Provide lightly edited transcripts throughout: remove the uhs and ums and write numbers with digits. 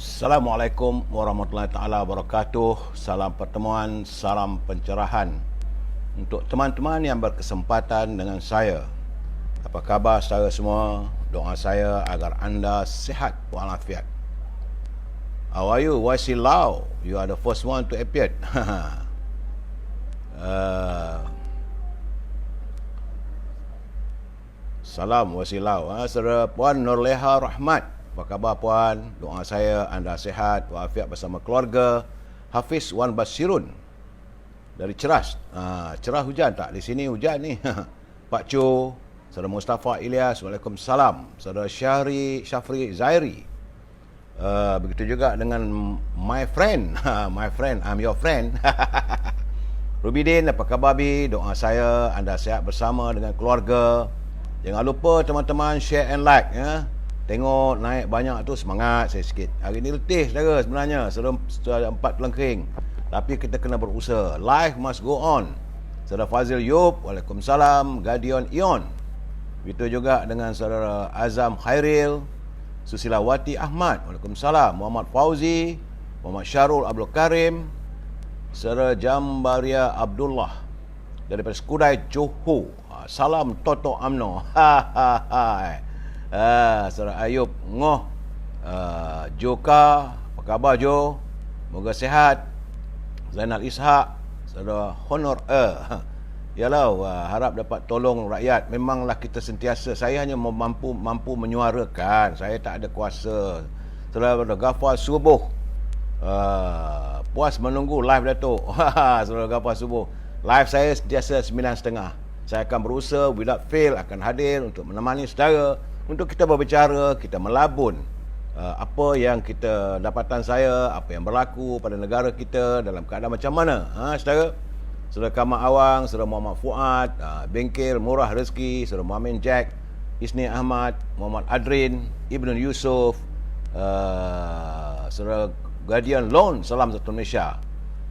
Assalamualaikum warahmatullahi taala wabarakatuh. Salam pertemuan, salam pencerahan untuk teman-teman yang berkesempatan dengan saya. Apa khabar saudara semua? Doa saya agar anda sihat walafiat. How are you? YC Lau? You are the first one to appear. Salam YC Lau. Saudara Puan Nurleha Rahmat. Apa khabar Puan? Doa saya anda sihat walafiat bersama keluarga. Hafiz Wan Basirun dari Ceras. Cerah hujan tak? Di sini hujan ni. Pak Cho, Saudara Mustafa Ilyas, Waalaikumsalam. Saudara Syafri Zairi. Begitu juga dengan my friend. My friend, I'm your friend. Rubidin, apa khabar Bi? Doa saya anda sihat bersama dengan keluarga. Jangan lupa teman-teman share and like ya. Tengok naik banyak tu semangat saya sikit. Hari ni letih saudara sebenarnya. Sudah 4 kelengking. Tapi kita kena berusaha. Life must go on. Saudara Fazil Yub, Waalaikumsalam. Gadion Ion. Begitu juga dengan saudara Azam Khairil. Susilawati Ahmad, Waalaikumsalam. Muhammad Fauzi, Muhammad Syarul Abdul Karim, saudara Jambaria Abdullah daripada Skudai Johor. Salam Toto Amno. Saudara Ayub Ngoh, Joka, apa khabar Jo? Moga sihat. Zainal Ishak, saudara Honor Yalah, harap dapat tolong rakyat. Memanglah kita sentiasa, saya hanya mampu menyuarakan, saya tak ada kuasa. Saudara Ghafar Subuh, puas menunggu live Datuk. Saudara Ghafar Subuh, live saya sentiasa 9.30. Saya akan berusaha without fail akan hadir untuk menemani saudara, untuk kita berbicara, kita melabun apa yang kita, dapatan saya, apa yang berlaku pada negara kita dalam keadaan macam mana. Saudara, Saudara Kamal Awang, Saudara Muhammad Fuad, Bengkel Murah Rezeki, Saudara Muhammad Jack, Isni Ahmad, Muhammad Adrin, Ibnu Yusuf, Saudara Guardian Loan, salam satu Malaysia.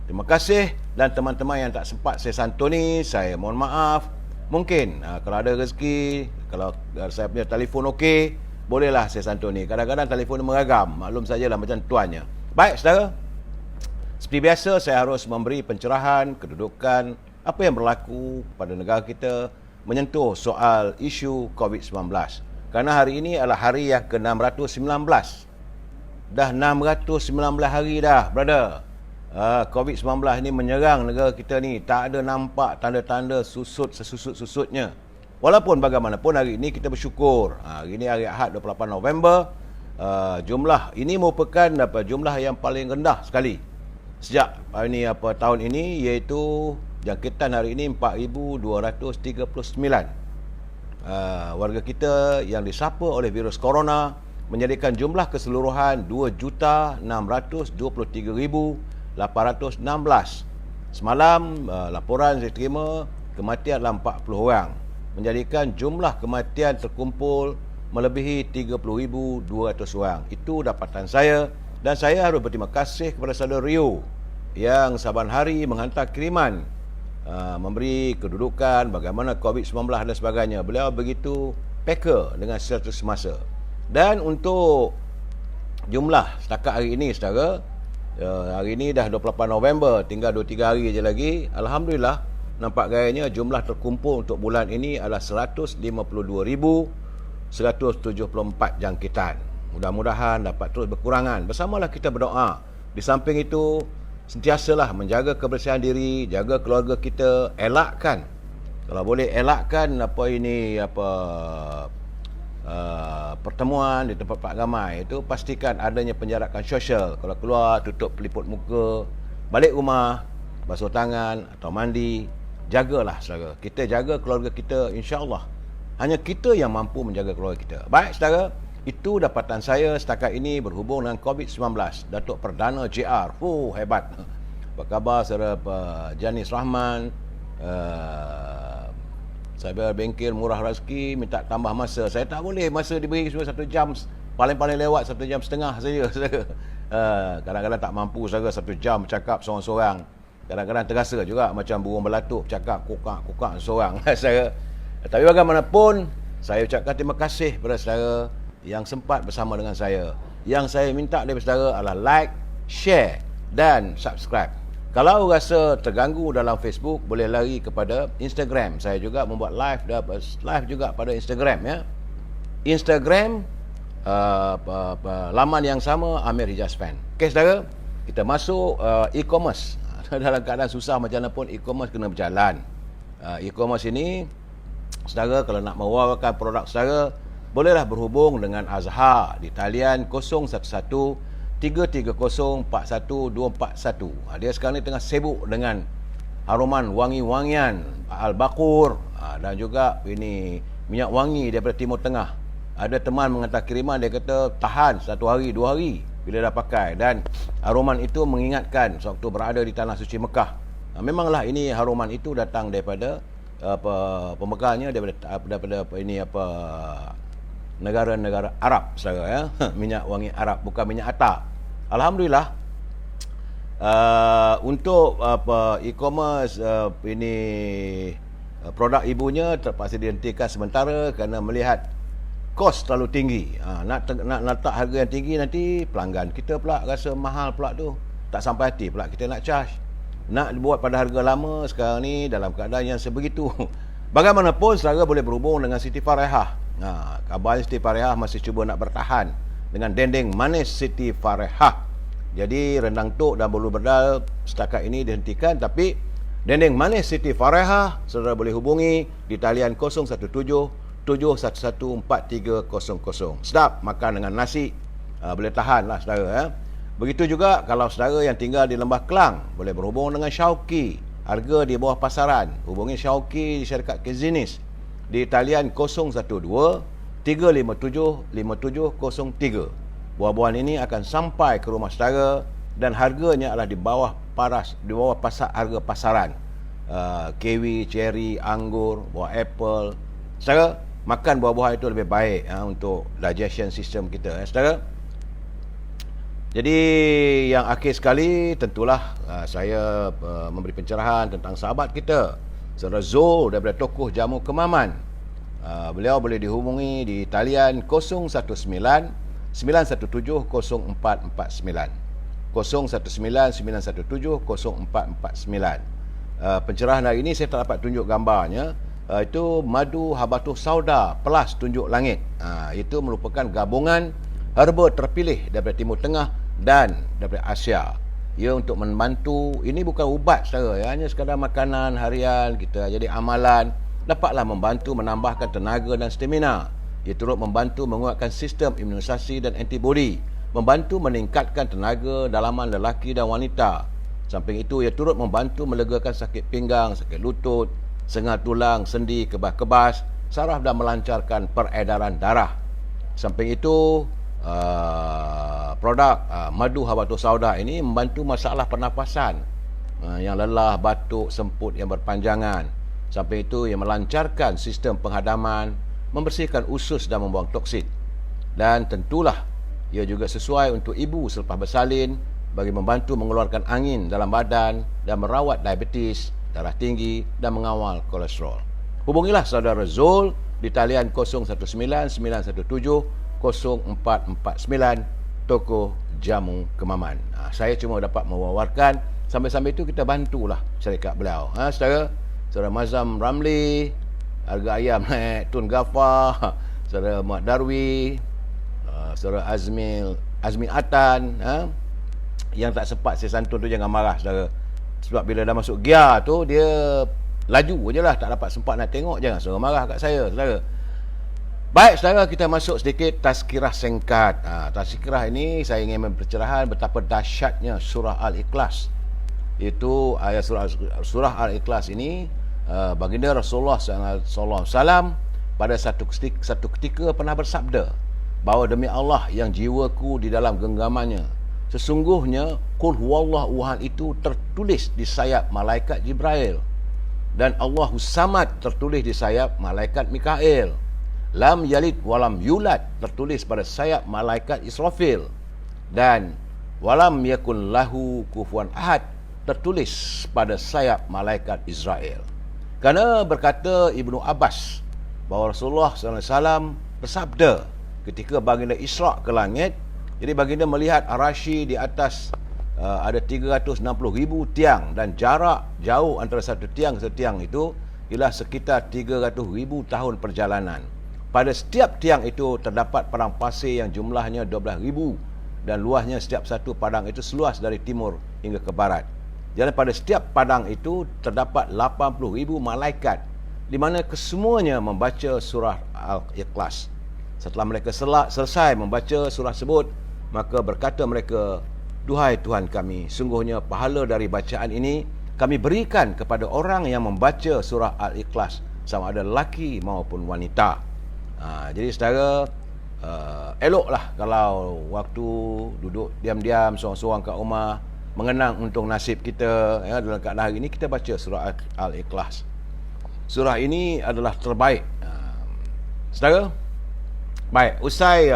Terima kasih. Dan teman-teman yang tak sempat saya santuni, saya mohon maaf. Mungkin kalau ada rezeki, kalau saya punya telefon okey, bolehlah saya santuni. Kadang-kadang telefon meragam, maklum sajalah macam tuannya. Baik saudara, seperti biasa saya harus memberi pencerahan kedudukan apa yang berlaku pada negara kita menyentuh soal isu COVID-19. Kerana hari ini adalah hari yang ke-619. Dah 619 hari dah, brother. COVID-19 ni menyerang negara kita ni. Tak ada nampak tanda-tanda sesusut-susutnya. Walaupun bagaimanapun hari ini kita bersyukur. Hari ini hari Ahad 28 November. Jumlah ini merupakan jumlah yang paling rendah sekali sejak tahun ini, iaitu jangkitan hari ini 4,239. Warga kita yang disapa oleh virus corona menjadikan jumlah keseluruhan 2,623,816. Semalam laporan saya terima kematian adalah 40 orang, menjadikan jumlah kematian terkumpul melebihi 30,200 orang. Itu dapatan saya, dan saya harus berterima kasih kepada saudara Rio yang saban hari menghantar kiriman, memberi kedudukan bagaimana COVID-19 dan sebagainya. Beliau begitu peka dengan sesuatu semasa. Dan untuk jumlah setakat hari ini saudara, hari ini dah 28 November, tinggal 2-3 hari je lagi. Alhamdulillah, nampak gayanya jumlah terkumpul untuk bulan ini adalah 152,174 jangkitan. Mudah-mudahan dapat terus berkurangan. Bersamalah kita berdoa. Di samping itu, sentiasalah menjaga kebersihan diri, jaga keluarga kita, elakkan, kalau boleh elakkan pertemuan di tempat ramai. Itu pastikan adanya penjarakan sosial. Kalau keluar, tutup peliput muka. Balik rumah, basuh tangan atau mandi. Jagalah saudara. Kita jaga keluarga kita, insya-Allah. Hanya kita yang mampu menjaga keluarga kita. Baik saudara, itu dapatan saya setakat ini berhubung dengan COVID-19. Datuk Perdana JR, hebat. Apa khabar saudara Janis Rahman? Saya Bengkel Murah Rezeki minta tambah masa. Saya tak boleh, masa diberi cuma 1 jam, paling-paling lewat 1 jam setengah saja. Kadang-kadang tak mampu saudara 1 jam bercakap seorang-seorang. Kadang-kadang terasa juga macam burung belatuk bercakap kokak-kokak seorang. Saya, tapi bagaimanapun, saya ucapkan terima kasih kepada saudara yang sempat bersama dengan saya. Yang saya minta daripada saudara adalah like, share dan subscribe. Kalau rasa terganggu dalam Facebook, boleh lari kepada Instagram. Saya juga membuat live juga pada Instagram, ya. Instagram laman yang sama, Amir Hijaz Fan. Okey saudara, kita masuk e-commerce. Dalam keadaan susah macam mana pun, e-commerce kena berjalan. E-commerce ini, saudara kalau nak mewawarkan produk saudara, bolehlah berhubung dengan Azhar di talian 011 330 41241. Dia sekarang ni tengah sibuk dengan haruman wangi-wangian Al-Baqur, dan juga ini minyak wangi daripada Timur Tengah. Ada teman menghantar kiriman, dia kata tahan 1 hari 2 hari bila dah pakai, dan haruman itu mengingatkan sewaktu berada di tanah suci Mekah. Memanglah ini haruman itu datang daripada pemekarnya daripada negara-negara Arab, saudara, ya. Minyak wangi Arab, bukan minyak atak. Alhamdulillah, untuk e-commerce ini produk ibunya terpaksa dihentikan sementara kerana melihat kos terlalu tinggi. Nak letak harga yang tinggi, nanti pelanggan kita pula rasa mahal pula tu, tak sampai hati pula kita nak charge. Nak dibuat pada harga lama sekarang ni dalam keadaan yang sebegitu. Bagaimanapun saudara boleh berhubung dengan Siti Farehah. Kabarnya Siti Farehah masih cuba nak bertahan dengan dendeng manis Siti Farehah. Jadi rendang tok dan bolu bedal setakat ini dihentikan, tapi dendeng manis Siti Farehah saudara boleh hubungi di talian 017 711 4300. Sedap makan dengan nasi, boleh tahan lah saudara, ya. Begitu juga kalau saudara yang tinggal di Lembah Kelang, boleh berhubung dengan Syauqi, harga di bawah pasaran. Hubungi Syauqi di syarikat Kezinis di talian 012 357 5703. Buah-buahan ini akan sampai ke rumah saudara dan harganya adalah di bawah harga pasaran. Kiwi, ceri, anggur, buah apple. Saudara, makan buah-buahan itu lebih baik untuk digestion system kita, saudara. Jadi yang akhir sekali, tentulah saya memberi pencerahan tentang sahabat kita, saudara Zul daripada Tokoh Jamu Kemaman. Beliau boleh dihubungi di talian 019 917 0449. 019 917 0449. Pencerahan hari ini saya tak dapat tunjuk gambarnya. Itu madu habatus sauda plus tunjuk langit. Itu merupakan gabungan herba terpilih daripada Timur Tengah dan daripada Asia. Ia untuk membantu, ini bukan ubat saudara, ya, hanya sekadar makanan harian kita jadi amalan, dapatlah membantu menambahkan tenaga dan stamina. Ia turut membantu menguatkan sistem imunisasi dan antibodi, membantu meningkatkan tenaga dalaman lelaki dan wanita. Samping itu, ia turut membantu melegakan sakit pinggang, sakit lutut, sengah tulang, sendi, kebas-kebas, saraf dan melancarkan peredaran darah. Samping itu, produk madu habatus sauda ini membantu masalah pernafasan, yang lelah, batuk, semput yang berpanjangan. Samping itu, ia melancarkan sistem penghadaman, membersihkan usus dan membuang toksin. Dan tentulah ia juga sesuai untuk ibu selepas bersalin, bagi membantu mengeluarkan angin dalam badan dan merawat diabetes, darah tinggi dan mengawal kolesterol. Hubungilah saudara Zul di talian 019 917 0449 Tokoh Jamu Kemaman. Saya cuma dapat mewawarkan, sambil-sambil itu kita bantulah syarikat beliau. Saudara Mazam Ramli, harga ayam naik, Tun Ghaffar, saudara Mat Darwi, saudara Azmi Atan, yang tak sempat saya santun tu jangan marah saudara. Sebab bila dah masuk gear tu, dia laju je lah, tak dapat sempat nak tengok, jangan saudara marah kat saya, saudara. Baik saudara, kita masuk sedikit tazkirah singkat. Tazkirah ini saya ingin mempercerahan betapa dahsyatnya surah Al-Ikhlas. Itu ayat surah Al-Ikhlas ini, baginda Rasulullah SAW pada satu ketika pernah bersabda bahawa demi Allah yang jiwaku di dalam genggamannya, sesungguhnya qul huwallahu ahad itu tertulis di sayap malaikat Jibril, dan Allahus Samad tertulis di sayap malaikat Mikail, lam yalid walam yulad tertulis pada sayap malaikat Israfil, dan walam yakun lahu kufuwan ahad tertulis pada sayap malaikat Israel. Kerana berkata Ibnu Abbas bahawa Rasulullah SAW bersabda, ketika baginda Isra' ke langit. Jadi baginda melihat Ar-Rasy di atas ada 360,000 tiang, dan jarak jauh antara satu tiang ke satu tiang itu ialah sekitar 300,000 tahun perjalanan. Pada setiap tiang itu terdapat padang pasir yang jumlahnya 12,000, dan luasnya setiap satu padang itu seluas dari timur hingga ke barat. Jadi pada setiap padang itu terdapat 80,000 malaikat, di mana kesemuanya membaca surah Al-Ikhlas. Setelah mereka selesai membaca surah tersebut, maka berkata mereka, "Duhai Tuhan kami, sungguhnya pahala dari bacaan ini kami berikan kepada orang yang membaca surah Al-Ikhlas, sama ada lelaki maupun wanita." Jadi saudara, eloklah kalau waktu duduk diam-diam seorang-seorang kat rumah, mengenang untung nasib kita, ya, dalam keadaan hari ini kita baca surah Al-Ikhlas. Surah ini adalah terbaik. Saudara, baik, usai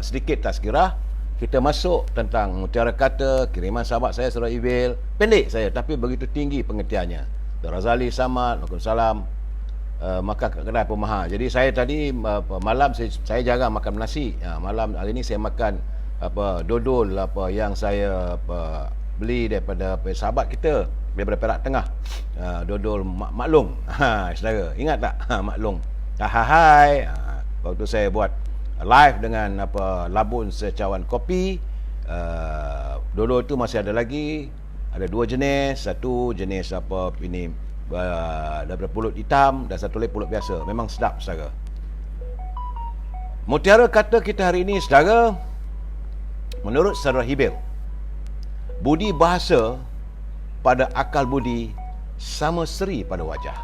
sedikit tazkirah, kita masuk tentang mutiara kata kiriman sahabat saya Surah Ibil. Pendek saya tapi begitu tinggi pengertiannya. Razali Samad, Waalaikumsalam, makan kat kedai pemahal. Jadi saya tadi malam saya jarang makan nasi. Malam hari ini saya makan dodol yang saya beli daripada sahabat kita daripada Perak Tengah. Dodol maklong. Saudara, ingat tak maklong? Hai. Waktu saya buat live dengan labun secawan kopi, dodol itu masih ada lagi. Ada dua jenis, satu jenis ini daripada pulut hitam, dan satu lagi pulut biasa. Memang sedap, saudara. Mutiara kata kita hari ini, saudara, menurut Surah Ibil, budi bahasa pada akal budi sama seri pada wajah.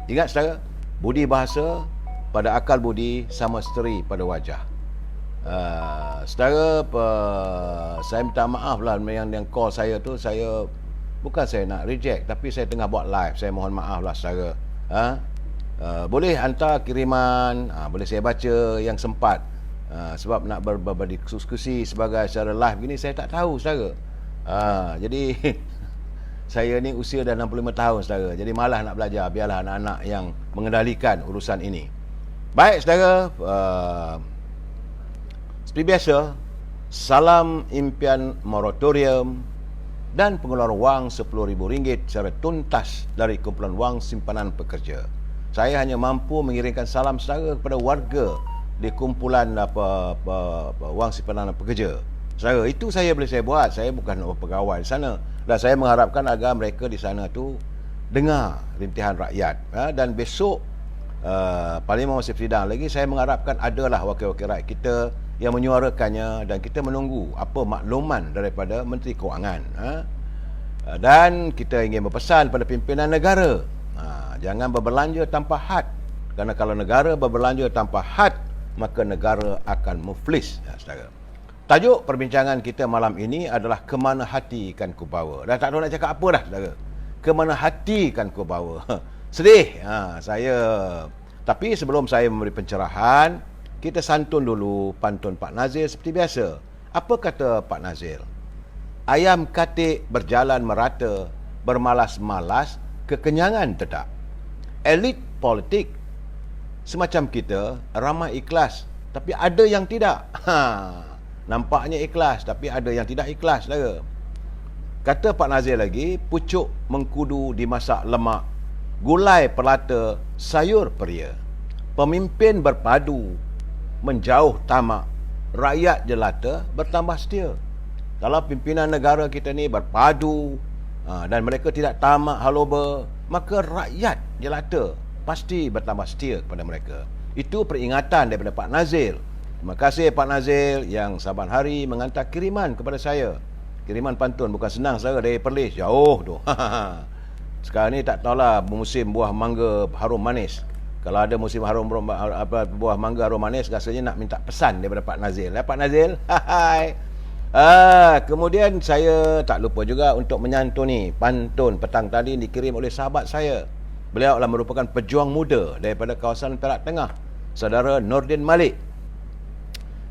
Ingat, saudara, budi bahasa pada akal budi sama seri pada wajah. Saudara, saya minta maaf lah yang call saya tu, bukan saya nak reject, tapi saya tengah buat live, saya mohon maaf lah saudara. Boleh hantar kiriman, boleh saya baca yang sempat, sebab nak berdiskusi sebagai secara live gini saya tak tahu saudara. Jadi saya ni usia dah 65 tahun saudara, jadi malas nak belajar, biarlah anak-anak yang mengendalikan urusan ini. Baik saudara, seperti biasa, salam impian moratorium dan pengeluaran wang RM10,000 secara tuntas dari kumpulan wang simpanan pekerja. Saya hanya mampu mengirimkan salam saudara kepada warga di kumpulan wang simpanan pekerja. Saudara, itu boleh saya buat. Saya bukan pegawai di sana, dan saya mengharapkan agar mereka di sana tu dengar rintihan rakyat. Dan besok Parlimen masih bersidang lagi, saya mengharapkan adalah wakil-wakil rakyat kita yang menyuarakannya, dan kita menunggu apa makluman daripada Menteri Kewangan. Dan kita ingin berpesan pada pimpinan negara, jangan berbelanja tanpa had, kerana kalau negara berbelanja tanpa had, maka negara akan muflis. Saudara, tajuk perbincangan kita malam ini adalah kemana hati kan ku bawa. Dah tak tahu nak cakap apa dah, saudara. Kemana hati kan ku bawa. Sedih saya. Tapi sebelum saya memberi pencerahan, kita santun dulu pantun Pak Nazir seperti biasa. Apa kata Pak Nazir? Ayam katik berjalan merata, bermalas-malas, kekenyangan tetap. Elit politik semacam kita ramai ikhlas, tapi ada yang tidak. Nampaknya ikhlas, tapi ada yang tidak ikhlas, saudara. Kata Pak Nazir lagi, pucuk mengkudu dimasak lemak, gulai perlata, sayur peria. Pemimpin berpadu, menjauh tamak, rakyat jelata bertambah setia. Kalau pimpinan negara kita ni berpadu dan mereka tidak tamak haloba, maka rakyat jelata pasti bertambah setia kepada mereka. Itu peringatan daripada Pak Nazir. Terima kasih Pak Nazir yang saban hari menghantar kiriman kepada saya. Kiriman pantun bukan senang saudara, dari Perlis jauh tu. Sekarang ni tak tahulah musim buah mangga harum manis. Kalau ada musim buah mangga harum manis, rasanya nak minta pesan daripada Pak Nazir. Pak Nazir, hai. Kemudian saya tak lupa juga untuk menyantuni pantun petang tadi dikirim oleh sahabat saya. Beliau adalah merupakan pejuang muda daripada kawasan Perak Tengah, saudara Nordin Malik.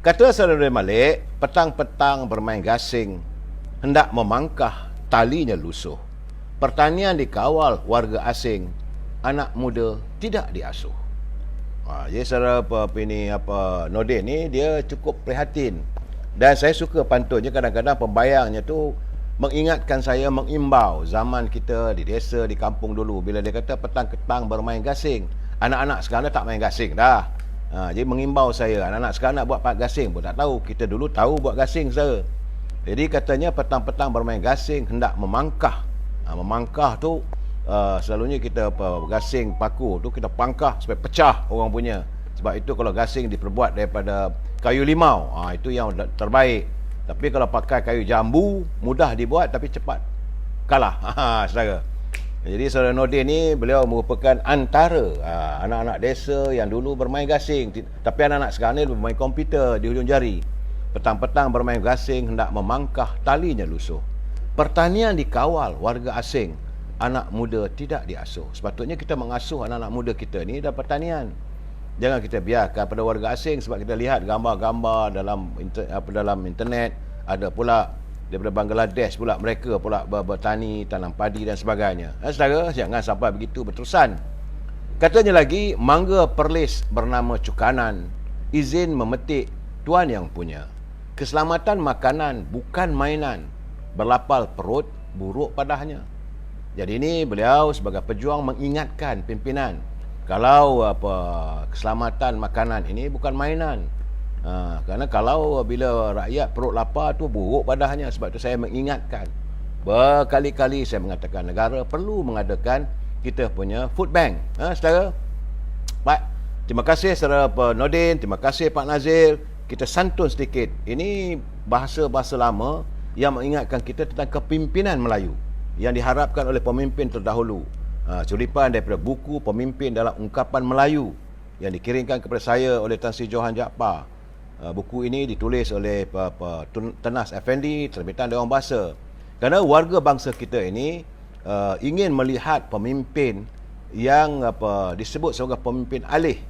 Kata saudara Nordin Malik, petang-petang bermain gasing, hendak memangkah talinya lusuh. Pertanian dikawal warga asing, anak muda tidak diasuh. Jadi secara Nordin ni dia cukup prihatin. Dan saya suka pantunnya, kadang-kadang pembayangnya tu mengingatkan saya, mengimbau zaman kita di desa, di kampung dulu. Bila dia kata petang-ketang bermain gasing, anak-anak sekarang tak main gasing dah. Jadi mengimbau saya, anak-anak sekarang nak buat gasing pun tak tahu. Kita dulu tahu buat gasing saja. Jadi katanya petang-petang bermain gasing hendak memangkah. Memangkah tu selalunya kita gasing paku tu kita pangkah supaya pecah orang punya. Sebab itu kalau gasing diperbuat daripada kayu limau, itu yang terbaik. Tapi kalau pakai kayu jambu, mudah dibuat tapi cepat kalah. Saudara. Jadi saudara Nordin ni, beliau merupakan antara anak-anak desa yang dulu bermain gasing. Tapi anak-anak sekarang ni bermain komputer di hujung jari. Petang-petang bermain gasing hendak memangkah, talinya lusuh. Pertanian dikawal warga asing, anak muda tidak diasuh. Sepatutnya kita mengasuh anak-anak muda kita ni dalam pertanian. Jangan kita biarkan pada warga asing, sebab kita lihat gambar-gambar dalam internet, ada pula daripada Bangladesh pula, mereka pula bertani, tanam padi dan sebagainya. Saudara, jangan sampai begitu berterusan. Katanya lagi, mangga perlis bernama cukanan, izin memetik tuan yang punya. Keselamatan makanan bukan mainan, berlapal perut buruk padahnya. Jadi ini beliau sebagai pejuang mengingatkan pimpinan, kalau keselamatan makanan ini bukan mainan. Kerana kalau bila rakyat perut lapar tu buruk padahnya. Sebab tu saya mengingatkan, berkali-kali saya mengatakan negara perlu mengadakan kita punya food bank. Saudara, baik, terima kasih saudara Nordin, terima kasih Pak Nazir. Kita santun sedikit. Ini bahasa-bahasa lama yang mengingatkan kita tentang kepimpinan Melayu yang diharapkan oleh pemimpin terdahulu. Curipan daripada buku Pemimpin dalam Ungkapan Melayu yang dikirimkan kepada saya oleh Tan Sri Johan Jaafar. Buku ini ditulis oleh Tenas Effendi, terbitan Dewan Bahasa. Kerana warga bangsa kita ini ingin melihat pemimpin yang disebut sebagai pemimpin alih.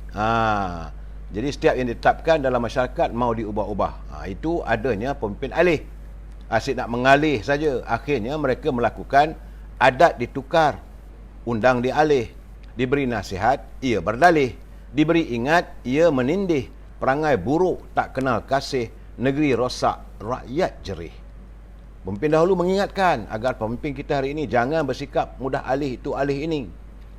Jadi setiap yang ditetapkan dalam masyarakat mau diubah-ubah. Itu adanya pemimpin alih. Asyik nak mengalih saja. Akhirnya mereka melakukan adat ditukar, undang dialih, diberi nasihat, ia berdalih, diberi ingat, ia menindih, perangai buruk, tak kenal kasih, negeri rosak, rakyat jerih. Pemimpin dahulu mengingatkan agar pemimpin kita hari ini jangan bersikap mudah alih itu alih ini.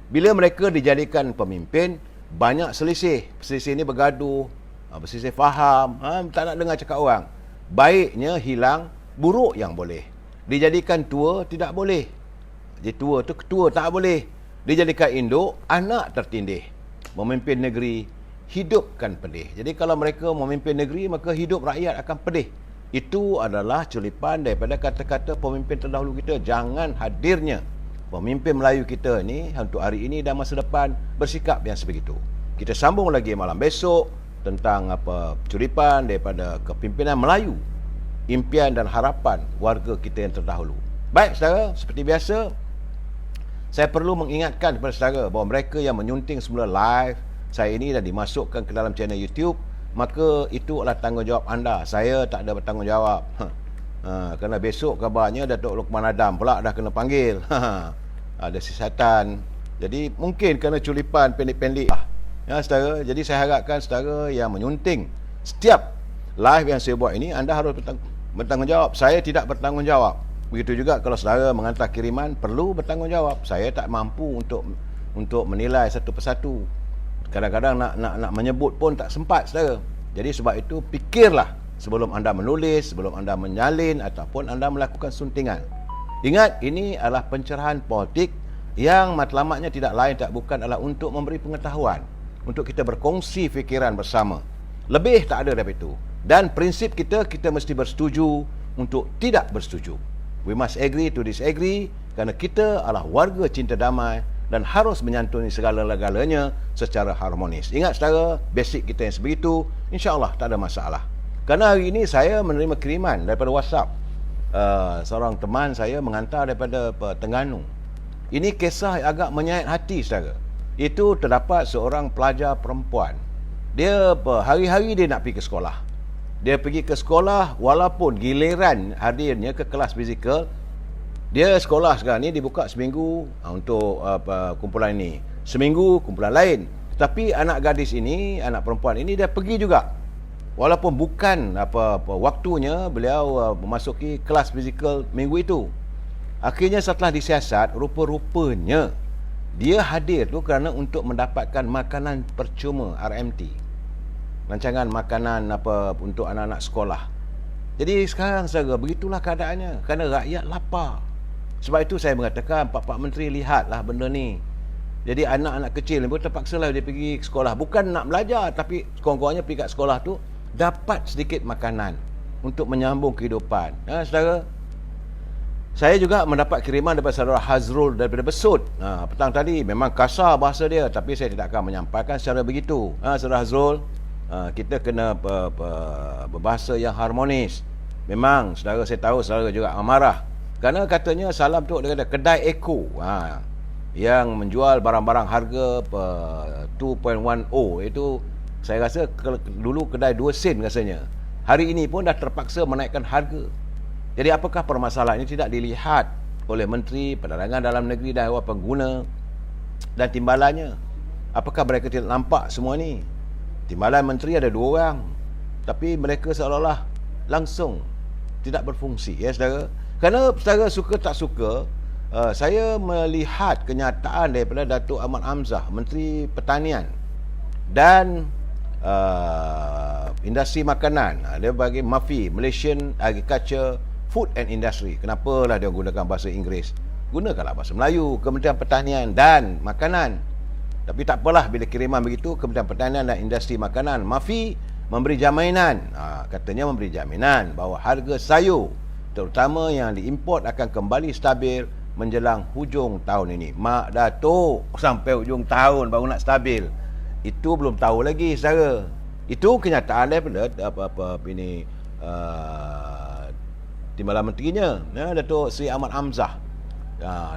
Bila mereka dijadikan pemimpin, banyak selisih. Selisih ini bergaduh, berselisih faham, tak nak dengar cakap orang. Baiknya hilang, buruk yang boleh. Dijadikan tua, tidak boleh. Jadi tua tu ketua tak boleh. Dijadikan induk, anak tertindih. Memimpin negeri, hidupkan pedih. Jadi kalau mereka memimpin negeri, maka hidup rakyat akan pedih. Itu adalah culipan daripada kata-kata pemimpin terdahulu kita. Jangan hadirnya pemimpin Melayu kita ni untuk hari ini dan masa depan bersikap yang sebegitu. Kita sambung lagi malam besok tentang culipan daripada kepimpinan Melayu, impian dan harapan warga kita yang terdahulu. Baik saudara, seperti biasa, saya perlu mengingatkan kepada saudara bahawa mereka yang menyunting semula live saya ini dan dimasukkan ke dalam channel YouTube, maka itu adalah tanggungjawab anda. Saya tak ada bertanggungjawab. Kerana besok kabarnya Datuk Luqman Adam pula dah kena panggil. Ada siasatan. Jadi mungkin kerana culipan pendek-pendek. Ya saudara, jadi saya harapkan saudara yang menyunting setiap live yang saya buat ini, anda harus bertanggungjawab. Saya tidak bertanggungjawab. Begitu juga kalau saudara mengantar kiriman, perlu bertanggungjawab. Saya tak mampu untuk menilai satu persatu. Kadang-kadang nak menyebut pun tak sempat saudara. Jadi sebab itu fikirlah sebelum anda menulis, sebelum anda menyalin ataupun anda melakukan suntingan. Ingat, ini adalah pencerahan politik yang matlamatnya tidak lain tak bukan adalah untuk memberi pengetahuan, untuk kita berkongsi fikiran bersama. Lebih tak ada daripada itu. Dan prinsip kita mesti bersetuju untuk tidak bersetuju. We must agree to disagree, kerana kita adalah warga cinta damai dan harus menyantuni segala-galanya secara harmonis. Ingat saudara, basic kita yang sebegitu, insya-Allah tak ada masalah. Kerana hari ini saya menerima kiriman daripada WhatsApp. Seorang teman saya mengantar daripada Terengganu. Ini kisah yang agak menyayat hati saudara. Itu terdapat seorang pelajar perempuan. Dia hari-hari dia nak pergi ke sekolah. Dia pergi ke sekolah walaupun giliran hadirnya ke kelas fizikal. Dia sekolah sekarang ni dibuka seminggu untuk kumpulan ini. Seminggu kumpulan lain. Tapi anak gadis ini, anak perempuan ini dia pergi juga. Walaupun bukan apa waktunya beliau memasuki kelas fizikal minggu itu. Akhirnya setelah disiasat, rupa-rupanya dia hadir tu kerana untuk mendapatkan makanan percuma RMT. Rancangan makanan untuk anak-anak sekolah. Jadi sekarang saudara, begitulah keadaannya. Kerana rakyat lapar. Sebab itu saya mengatakan, Pak Menteri lihatlah benda ni. Jadi anak-anak kecil ni pun terpaksalah dia pergi ke sekolah. Bukan nak belajar, tapi sekurang-kurangnya pergi kat sekolah tu dapat sedikit makanan untuk menyambung kehidupan. Saudara, saya juga mendapat kiriman daripada saudara Hazrul daripada Besut. Petang tadi memang kasar bahasa dia, tapi saya tidak akan menyampaikan secara begitu. Saudara Hazrul, kita kena berbahasa yang harmonis. Memang saudara, saya tahu saudara juga marah kerana katanya salam tu dia kata kedai Eko yang menjual barang-barang harga 2.10 itu saya rasa dulu kedai 2 sen rasanya. Hari ini pun dah terpaksa menaikkan harga. Jadi apakah permasalahan ini tidak dilihat oleh Menteri Perdagangan Dalam Negeri dan Hewan Pengguna dan timbalannya? Apakah mereka tidak nampak semua ni? Timbalan Menteri ada 2 orang, tapi mereka seolah-olah langsung tidak berfungsi, ya saudara. Kerana saudara suka tak suka, saya melihat kenyataan daripada Datuk Ahmad Hamzah, Menteri Pertanian dan industri makanan. Dia bagi MAFI, Malaysian Agriculture Food and Industry. Kenapalah dia gunakan bahasa Inggeris? Gunakanlah bahasa Melayu, Kementerian Pertanian dan Makanan. Tapi tak apalah, bila kiriman begitu, Kementerian Pertanian dan Industri Makanan, MAFI, memberi jaminan. Katanya memberi jaminan bahawa harga sayur, terutama yang diimport, akan kembali stabil menjelang hujung tahun ini. Mak Datuk, sampai hujung tahun baru nak stabil. Itu belum tahu lagi, saudara. Itu kenyataan daripada timbalan menterinya, Datuk Seri Ahmad Hamzah.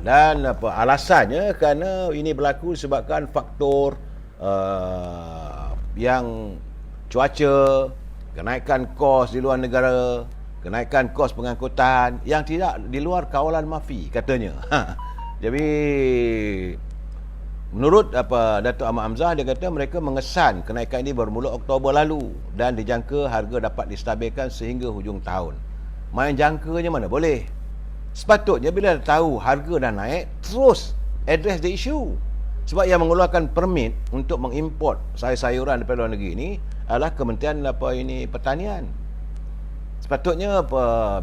Dan alasannya kerana ini berlaku disebabkan faktor yang cuaca, kenaikan kos di luar negara, kenaikan kos pengangkutan yang tidak di luar kawalan MAFI, katanya. Jadi menurut Datuk Ahmad Hamzah, dia kata mereka mengesan kenaikan ini bermula Oktober lalu dan dijangka harga dapat distabilkan sehingga hujung tahun. Main jangkanya mana boleh. Sepatutnya bila tahu harga dah naik, terus address the issue. Sebab yang mengeluarkan permit untuk mengimport sayur-sayuran daripada luar negeri ini adalah Kementerian Pertanian. Sepatutnya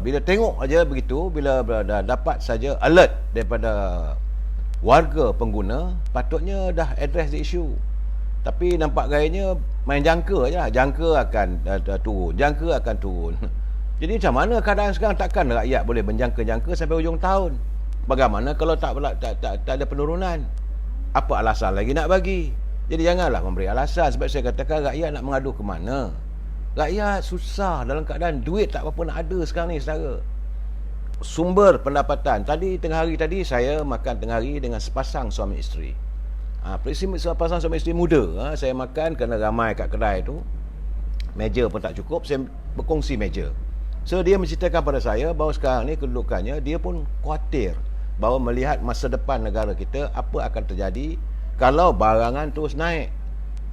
bila tengok aja begitu, bila dah dapat saja alert daripada warga pengguna, patutnya dah address the issue. Tapi nampak gayanya main jangka aja. Jangka akan turun, jangka akan turun. Jadi macam mana keadaan sekarang? Takkan rakyat boleh menjangka-jangka sampai hujung tahun? Bagaimana kalau tak ada penurunan? Apa alasan lagi nak bagi? Jadi janganlah memberi alasan. Sebab saya katakan, rakyat nak mengadu ke mana? Rakyat susah dalam keadaan duit tak apa-apa nak ada sekarang ni, saudara. Sumber pendapatan. Tengah hari tadi saya makan tengah hari dengan sepasang suami isteri. Sepasang suami isteri muda. Saya makan kerana ramai kat kedai tu. Meja pun tak cukup, saya berkongsi meja. So dia menceritakan pada saya bahawa sekarang ni kedudukannya, dia pun khawatir bahawa melihat masa depan negara kita, apa akan terjadi kalau barangan terus naik.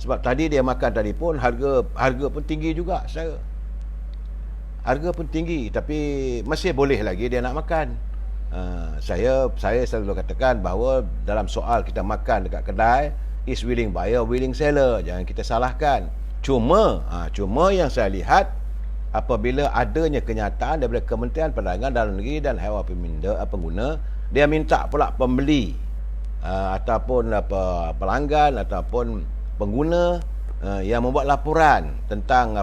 Sebab tadi dia makan tadi pun harga pun tinggi juga, saudara. Harga pun tinggi, tapi masih boleh lagi dia nak makan. Saya selalu katakan bahawa dalam soal kita makan dekat kedai, is willing buyer, willing seller. Jangan kita salahkan. Cuma yang saya lihat, apabila adanya kenyataan daripada Kementerian Perdagangan Dalam Negeri dan Hewan Pengguna, dia minta pula pembeli ataupun pelanggan ataupun pengguna yang membuat laporan tentang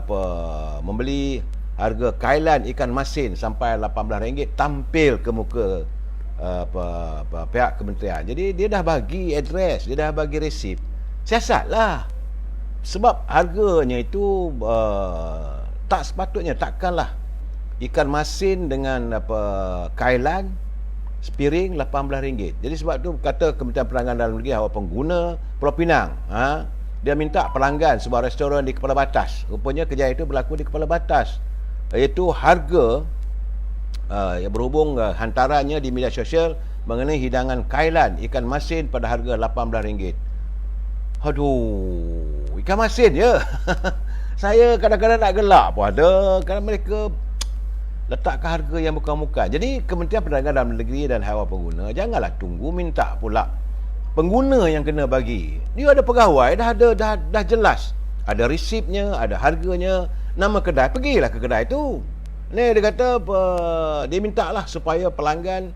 membeli harga kailan ikan masin sampai RM18 tampil ke muka pihak kementerian. Jadi dia dah bagi address, dia dah bagi resip. Siasatlah. Sebab harganya itu tak sepatutnya, takkanlah ikan masin dengan kailan sepiring RM18. Jadi sebab tu kata Kementerian Perdagangan Dalam Negeri Hewan Pengguna Pulau Pinang, dia minta pelanggan sebuah restoran di Kepala Batas. Rupanya kejadian itu berlaku di Kepala Batas, iaitu harga yang berhubung hantarannya di media sosial mengenai hidangan kailan ikan masin pada harga RM18. Aduh, ikan masin je. Saya kadang-kadang nak gelak pun ada. Kadang mereka letakkan harga yang bukan-bukan. Jadi Kementerian Perdagangan Dalam Negeri dan Haiwan Pengguna janganlah tunggu minta pula pengguna yang kena bagi. Dia ada pegawai, dah jelas. Ada resipnya, ada harganya, nama kedai, pergilah ke kedai tu. Ni dia kata dia minta lah supaya pelanggan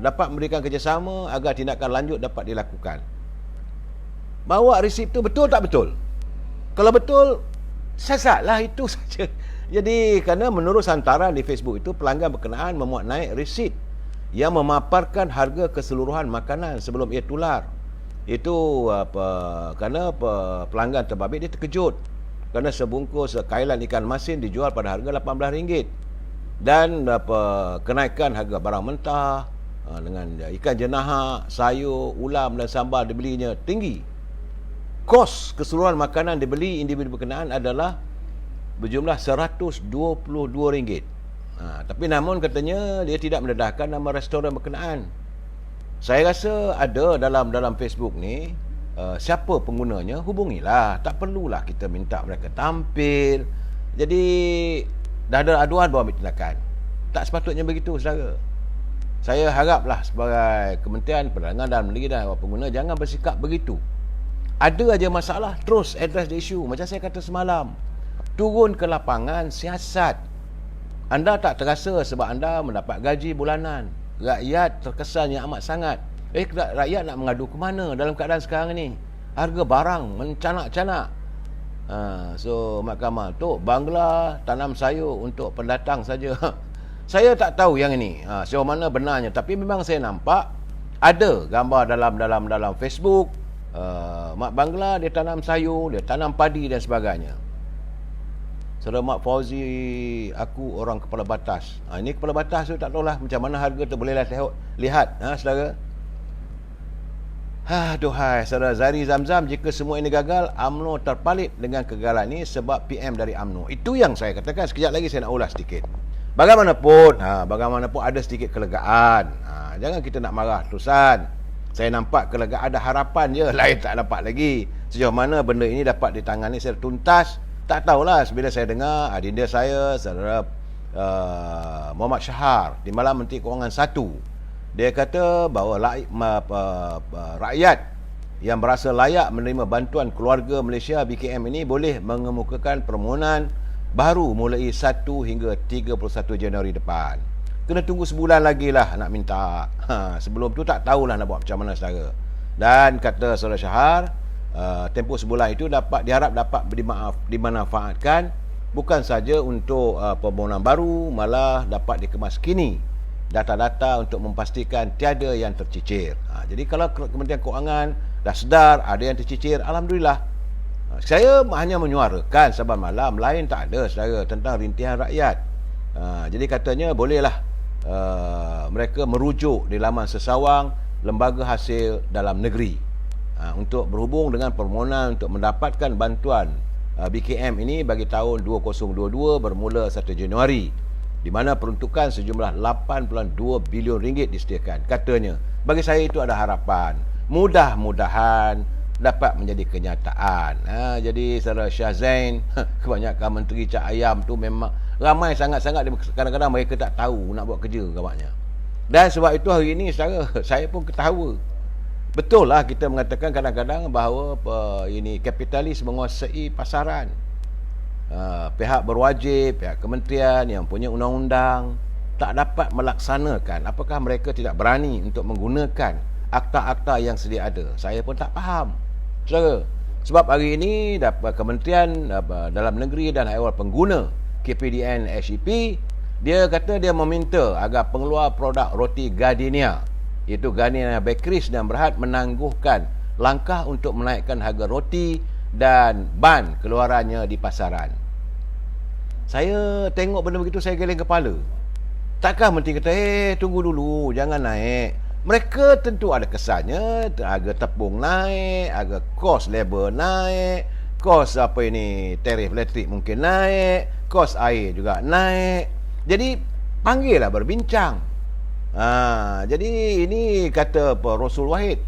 dapat memberikan kerjasama agar tindakan lanjut dapat dilakukan. Bawa resip tu betul tak betul? Kalau betul, sasatlah itu saja. Jadi kerana menurut santaran di Facebook itu, pelanggan berkenaan memuat naik resip yang memaparkan harga keseluruhan makanan sebelum ia tular. Itu kerana pelanggan terbabit dia terkejut kerana sebungkus kailan ikan masin dijual pada harga RM18 dan kenaikan harga barang mentah dengan ikan jenahak, sayur, ulam dan sambal dibelinya tinggi. Kos keseluruhan makanan dibeli individu berkenaan adalah berjumlah RM122. Tapi namun katanya dia tidak mendedahkan nama restoran berkenaan. Saya rasa ada dalam Facebook ni, siapa penggunanya hubungilah. Tak perlulah kita minta mereka tampil. Jadi dah ada aduan bawa ambil tindakan. Tak sepatutnya begitu, saudara. Saya haraplah sebagai Kementerian Perdagangan Dalam Negeri dan Haiwan Pengguna jangan bersikap begitu. Ada aja masalah, terus address the issue. Macam saya kata semalam, turun ke lapangan, siasat. Anda tak terasa sebab anda mendapat gaji bulanan. Rakyat terkesan yang amat sangat. Rakyat nak mengadu ke mana dalam keadaan sekarang ni? Harga barang mencanak-canak. So Mak Kamal, Tok, Bangla tanam sayur untuk pendatang saja. Saya tak tahu yang ini sejauh mana benarnya, tapi memang saya nampak ada gambar dalam Facebook. Mak Bangla dia tanam sayur, dia tanam padi dan sebagainya. Saudara Mak Fauzi, aku orang Kepala Batas. Ini Kepala Batas tu tak tahulah macam mana harga tu bolehlah lihat, saudara. Duhai saudara Zari Zamzam, jika semua ini gagal, UMNO terpalit dengan kegagalan ini sebab PM dari UMNO. Itu yang saya katakan. Sekejap lagi saya nak ulas sedikit. Bagaimanapun ada sedikit kelegaan. Jangan kita nak marah terusan. Saya nampak kelegaan, ada harapan je, lain tak dapat lagi. Sejauh mana benda ini dapat ditangani secara tuntas, tak tahulah. Bila saya dengar adinda saya, saudara Muhammad Syahar, Timbalan Menteri Kewangan 1, dia kata bahawa rakyat yang berasa layak menerima bantuan keluarga Malaysia BKM ini boleh mengemukakan permohonan baru mulai 1 hingga 31 Januari depan. Kena tunggu sebulan lagi lah nak minta. Sebelum tu tak tahulah nak buat macam mana, saudara. Dan kata saudara Syahar, tempoh sebulan itu diharap dapat dimanfaatkan bukan saja untuk permohonan baru, malah dapat dikemas kini data-data untuk memastikan tiada yang tercicir. Jadi kalau Kementerian Kewangan dah sedar ada yang tercicir, alhamdulillah. Saya hanya menyuarakan saban malam, lain tak ada, saudara, tentang rintihan rakyat. Jadi katanya bolehlah mereka merujuk di laman sesawang Lembaga Hasil Dalam Negeri untuk berhubung dengan permohonan untuk mendapatkan bantuan BKM ini bagi tahun 2022 bermula 1 Januari, di mana peruntukan sejumlah RM8.2 bilion disediakan. Katanya, bagi saya itu ada harapan. Mudah-mudahan dapat menjadi kenyataan. Jadi saudara Shah Zain, kebanyakan menteri cak ayam tu memang ramai sangat-sangat, kadang-kadang mereka tak tahu nak buat kerja agaknya. Dan sebab itu hari ini saudara, saya pun ketawa. Betul lah kita mengatakan kadang-kadang bahawa ini kapitalis menguasai pasaran. Pihak berwajib, pihak kementerian yang punya undang-undang tak dapat melaksanakan. Apakah mereka tidak berani untuk menggunakan akta-akta yang sedia ada? Saya pun tak faham, saudara. Sebab hari ini Kementerian Dalam Negeri dan Haiwan Pengguna KPDN SEP, dia kata dia meminta agar pengeluar produk roti Gardenia, iaitu Gardenia Bakeries dan Berhad, menangguhkan langkah untuk menaikkan harga roti dan ban keluarannya di pasaran. Saya tengok benda begitu, saya geleng kepala. Takkan menteri kata, tunggu dulu, jangan naik. Mereka tentu ada kesannya, harga tepung naik, harga kos labor naik, kos tarif elektrik mungkin naik, kos air juga naik. Jadi panggillah berbincang. Jadi ini kata Rasul Wahid,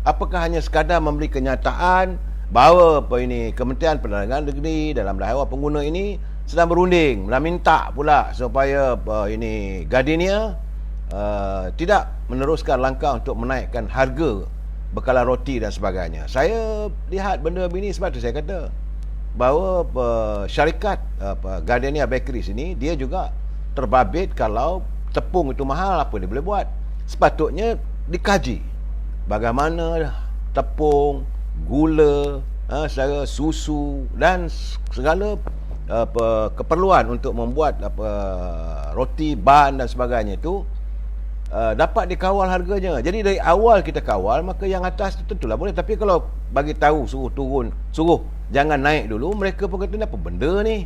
Apakah hanya sekadar memberi kenyataan bahawa Kementerian Perdagangan Negeri dalam Dewan Pengguna ini sedang berunding dan minta pula supaya Gardenia tidak meneruskan langkah untuk menaikkan harga bekalan roti dan sebagainya. Saya lihat benda begini sebab tu saya kata bahawa syarikat Gardenia Bakeries ini dia juga terbabit kalau tepung itu mahal, apa dia boleh buat. Sepatutnya dikaji bagaimana tepung, gula, segala susu dan segala keperluan untuk membuat roti, ban dan sebagainya itu dapat dikawal harganya. Jadi dari awal kita kawal, maka yang atas itu tentulah boleh. Tapi kalau bagi tahu suruh turun, suruh jangan naik dulu, mereka pun kata ni apa benda ni.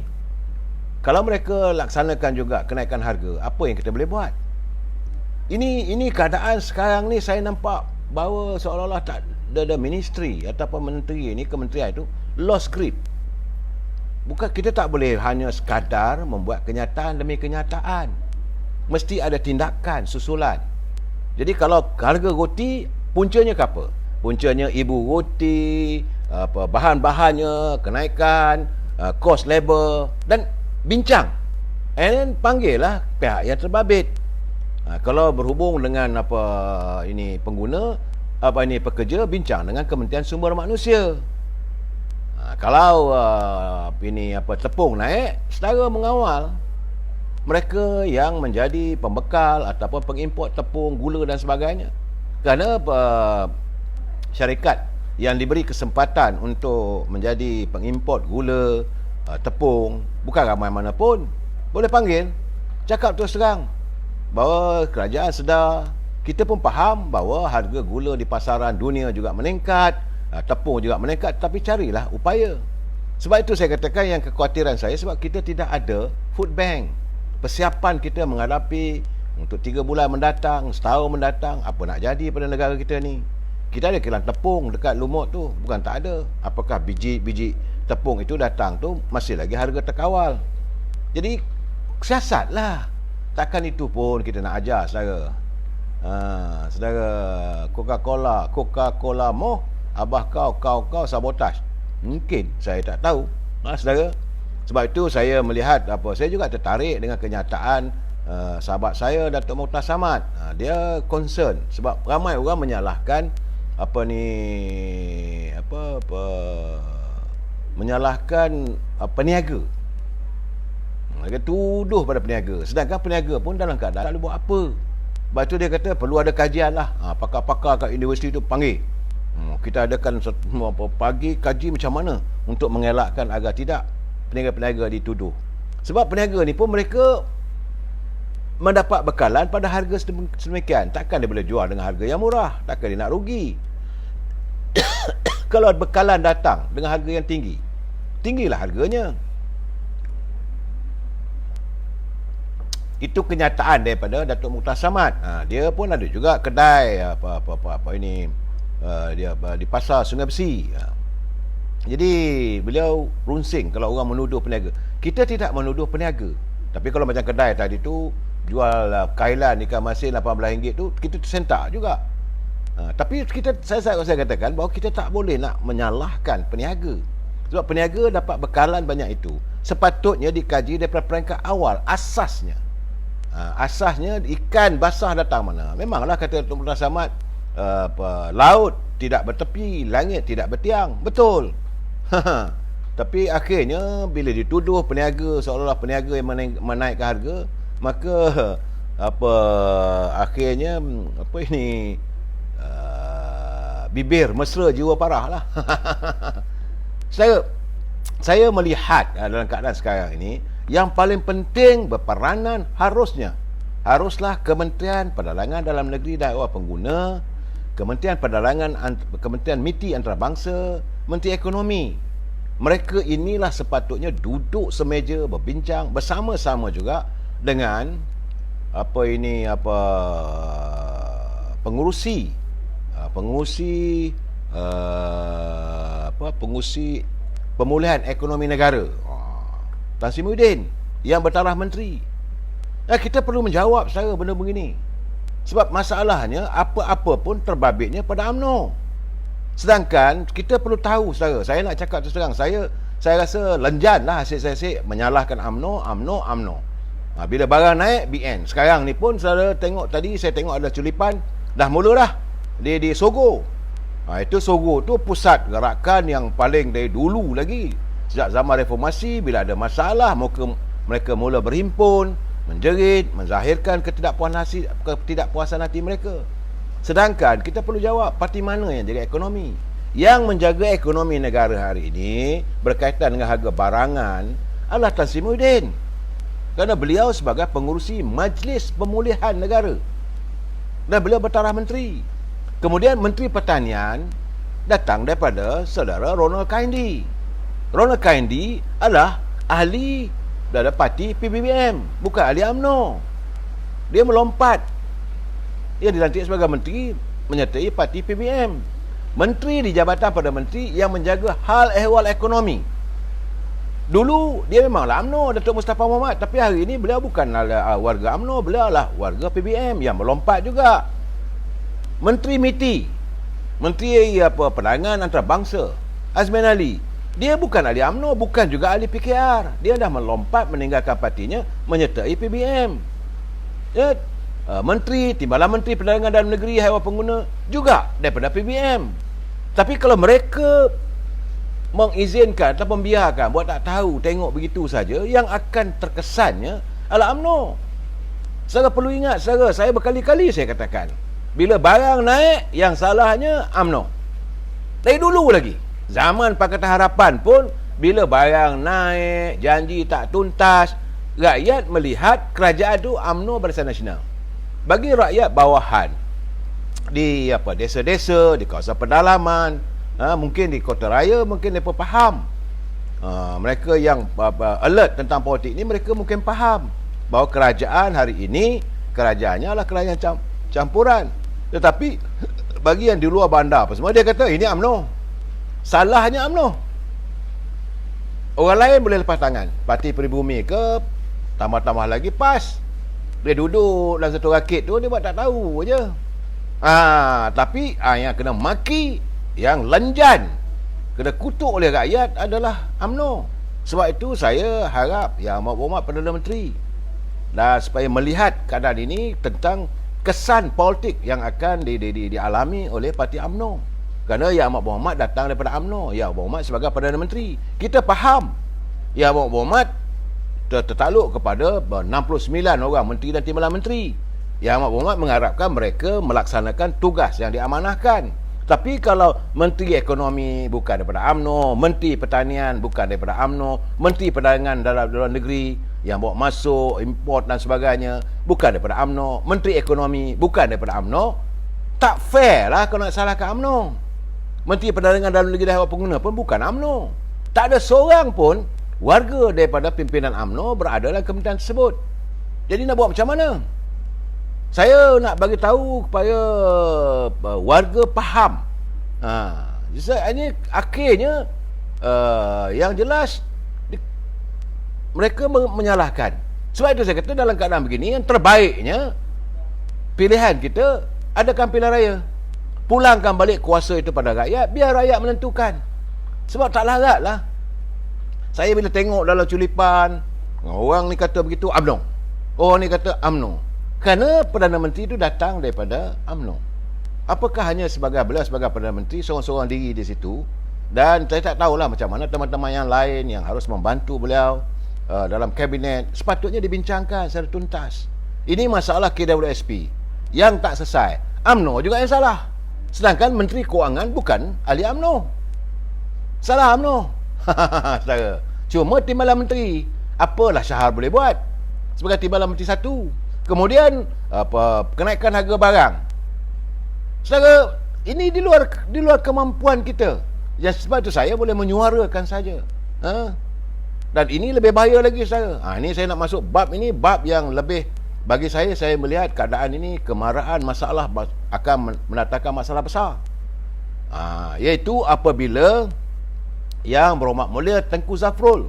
Kalau mereka laksanakan juga kenaikan harga, apa yang kita boleh buat? Ini keadaan sekarang ni saya nampak bahawa seolah-olah tak ada ministry ataupun menteri ini, kementerian itu lost grip. Bukan, kita tak boleh hanya sekadar membuat kenyataan demi kenyataan. Mesti ada tindakan susulan. Jadi kalau harga roti, puncanya ke apa? Puncanya ibu roti, bahan-bahannya, kenaikan, cost labor dan bincang. And then panggillah pihak yang terbabit. Kalau berhubung dengan pengguna, pekerja, bincang dengan Kementerian Sumber Manusia. Kalau tepung naik, setara mengawal mereka yang menjadi pembekal ataupun pengimport tepung, gula dan sebagainya. Kerana syarikat yang diberi kesempatan untuk menjadi pengimport gula, tepung, bukan ramai mana pun, boleh panggil, cakap terus terang bahawa kerajaan sedar, kita pun faham bahawa harga gula di pasaran dunia juga meningkat, tepung juga meningkat, tapi carilah upaya. Sebab itu saya katakan yang kekhawatiran saya, sebab kita tidak ada food bank. Persiapan kita menghadapi untuk 3 bulan mendatang, setahun mendatang, apa nak jadi pada negara kita ni. Kita ada kilang tepung dekat Lumut tu, bukan tak ada. Apakah biji tepung itu datang tu masih lagi harga terkawal. Jadi siasatlah. Takkan itu pun kita nak ajar saudara. Saudara Coca-Cola moh, abah kau sabotaj. Mungkin saya tak tahu. Saudara. Sebab itu saya melihat saya juga tertarik dengan kenyataan sahabat saya Datuk Mukhtar Samad. Dia concern sebab ramai orang menyalahkan menyalahkan peniaga. Mereka tuduh pada peniaga, sedangkan peniaga pun dalam keadaan tak boleh buat apa. Sebab tu dia kata perlu ada kajian lah. Pakar-pakar kat universiti tu panggil. Kita adakan pagi kaji macam mana untuk mengelakkan agar tidak peniaga-peniaga dituduh. Sebab peniaga ni pun mereka mendapat bekalan pada harga sedemikian. Takkan dia boleh jual dengan harga yang murah. Takkan dia nak rugi. Kalau bekalan datang dengan harga yang tinggi, tinggilah harganya. Itu kenyataan daripada Datuk Mukhtar Samad. Dia pun ada juga kedai dia di pasar Sungai Besi. Jadi beliau runsing kalau orang menuduh peniaga. Kita tidak menuduh peniaga. Tapi kalau macam kedai tadi tu jual kailan ikan masin RM18 tu, kita tersentak juga. Tapi saya katakan bahawa kita tak boleh nak menyalahkan peniaga. Sebab peniaga dapat bekalan banyak itu. Sepatutnya dikaji daripada peringkat awal asasnya. Asasnya ikan basah datang mana. Memanglah kata Datuk Mukhtar Samad, laut tidak bertepi, langit tidak bertiang. Betul. Tapi akhirnya bila dituduh peniaga seolah-olah peniaga yang menaikkan harga, maka akhirnya bibir mesra jiwa parah lah. Saya melihat dalam keadaan sekarang ini, yang paling penting berperanan haruslah Kementerian Perdagangan Dalam Negeri dan Dewan Pengguna, Kementerian Perdagangan, Kementerian MITI Antarabangsa, Menteri Ekonomi. Mereka inilah sepatutnya duduk semeja berbincang bersama-sama juga dengan pengurusi pemulihan ekonomi negara, Tan Sri Muhyiddin yang bertaraf menteri. Kita perlu menjawab secara benda begini. Sebab masalahnya apa-apa pun terbabitnya pada UMNO. Sedangkan kita perlu tahu, saudara, saya nak cakap terus terang, saya rasa lenjan lah asyik-asyik menyalahkan UMNO. Bila barang naik, BN. Sekarang ni pun saudara tengok tadi, saya tengok ada culipan, dah mula dah di Sogo. Itu Sogo tu pusat gerakan yang paling dari dulu lagi. Sejak zaman reformasi, bila ada masalah, mereka mula berhimpun, menjerit, menzahirkan ketidakpuasan hati mereka. Sedangkan kita perlu jawab, parti mana yang jaga ekonomi? Yang menjaga ekonomi negara hari ini berkaitan dengan harga barangan adalah Tan Sri Muhyiddin. Kerana beliau sebagai pengurusi Majlis Pemulihan Negara. Dan beliau bertaraf menteri. Kemudian Menteri Pertanian datang daripada saudara Ronald Kaindi. Ronald Kaindi adalah ahli dari parti PBBM, bukan ahli UMNO. Dia melompat. Dia dilantik sebagai menteri menyertai parti PBM. Menteri di Jabatan Perdana Menteri yang menjaga hal ehwal ekonomi. Dulu dia memanglah UMNO, Datuk Mustafa Mohamad, tapi hari ini beliau bukanlah warga UMNO, beliau adalah warga PBM yang melompat juga. Menteri MITI, Menteri Perdagangan Antarabangsa, Azmin Ali, dia bukan ahli UMNO, bukan juga ahli PKR. Dia dah melompat meninggalkan partinya menyertai PBM. Ya, Menteri, Timbalan Menteri Perdagangan Dalam Negeri Haiwan Pengguna juga daripada PBM. Tapi kalau mereka mengizinkan atau membiarkan buat tak tahu, tengok begitu saja, yang akan terkesannya adalah UMNO. Saudara perlu ingat, saudara, saya berkali-kali saya katakan, bila barang naik, yang salahnya UMNO. Dari dulu lagi, zaman Pakatan Harapan pun, bila barang naik, janji tak tuntas, rakyat melihat kerajaan itu UMNO Barisan Nasional. Bagi rakyat bawahan di desa-desa, di kawasan pedalaman, mungkin di kota raya, mungkin mereka faham. Mereka yang alert tentang politik ni, mereka mungkin faham bahawa kerajaan hari ini, kerajaannya adalah kerajaan campuran. Tetapi bagi yang di luar bandar apa semua, dia kata ini UMNO, salahnya UMNO. Orang lain boleh lepas tangan, Parti Peribumi ke, tambah-tambah lagi PAS. Dia duduk dalam satu rakit tu, dia buat tak tahu je. Tapi yang kena maki, yang lenjan, kena kutuk oleh rakyat adalah UMNO. Sebab itu saya harap Yang Amat Berhormat Perdana Menteri, dan supaya melihat keadaan ini tentang kesan politik yang akan dialami oleh parti UMNO. Kerana Yang Amat Berhormat datang daripada UMNO, Yang Amat Berhormat sebagai Perdana Menteri. Kita faham Yang Amat Berhormat tertakluk kepada 69 orang menteri dan timbalan menteri. Yang Amat Berhormat mengharapkan mereka melaksanakan tugas yang diamanahkan. Tapi kalau Menteri Ekonomi bukan daripada UMNO, Menteri Pertanian bukan daripada UMNO, Menteri Perdagangan dalam negeri yang bawa masuk, import dan sebagainya bukan daripada UMNO, Menteri Ekonomi bukan daripada UMNO, tak fair lah kalau nak salahkan UMNO. Menteri Perdagangan dalam negeri dan Haiwan Pengguna pun bukan UMNO. Tak ada seorang pun warga daripada pimpinan UMNO berada dalam kementerian tersebut. Jadi nak buat macam mana? Saya nak bagi tahu kepada warga faham. Ini akhirnya yang jelas mereka menyalahkan. Sebab itu saya kata dalam keadaan begini, yang terbaiknya pilihan kita adakan pilihan raya. Pulangkan balik kuasa itu pada rakyat, biar rakyat menentukan. Sebab tak larat lah. Saya bila tengok dalam culipan, orang ni kata begitu, UMNO. Orang ni kata UMNO. Kerana Perdana Menteri itu datang daripada UMNO. Apakah hanya beliau sebagai Perdana Menteri, seorang-seorang diri di situ, dan saya tak tahulah macam mana teman-teman yang lain yang harus membantu beliau dalam kabinet, sepatutnya dibincangkan secara tuntas. Ini masalah KWSP yang tak selesai. UMNO juga yang salah. Sedangkan Menteri Kewangan bukan ahli UMNO. Salah UMNO. Saudara. Cuma timbalan menteri, apalah Syahar boleh buat sebagai timbalan menteri satu. Kemudian kenaikan harga barang. Saudara, ini di luar kemampuan kita. Yang sebab itu saya boleh menyuarakan saja. Dan ini lebih bahaya lagi, saudara. Ini saya nak masuk bab ini, bab yang lebih, bagi saya melihat keadaan ini, kemarahan, masalah akan mendatangkan masalah besar. Iaitu apabila Yang Berhormat Mulia Tengku Zafrul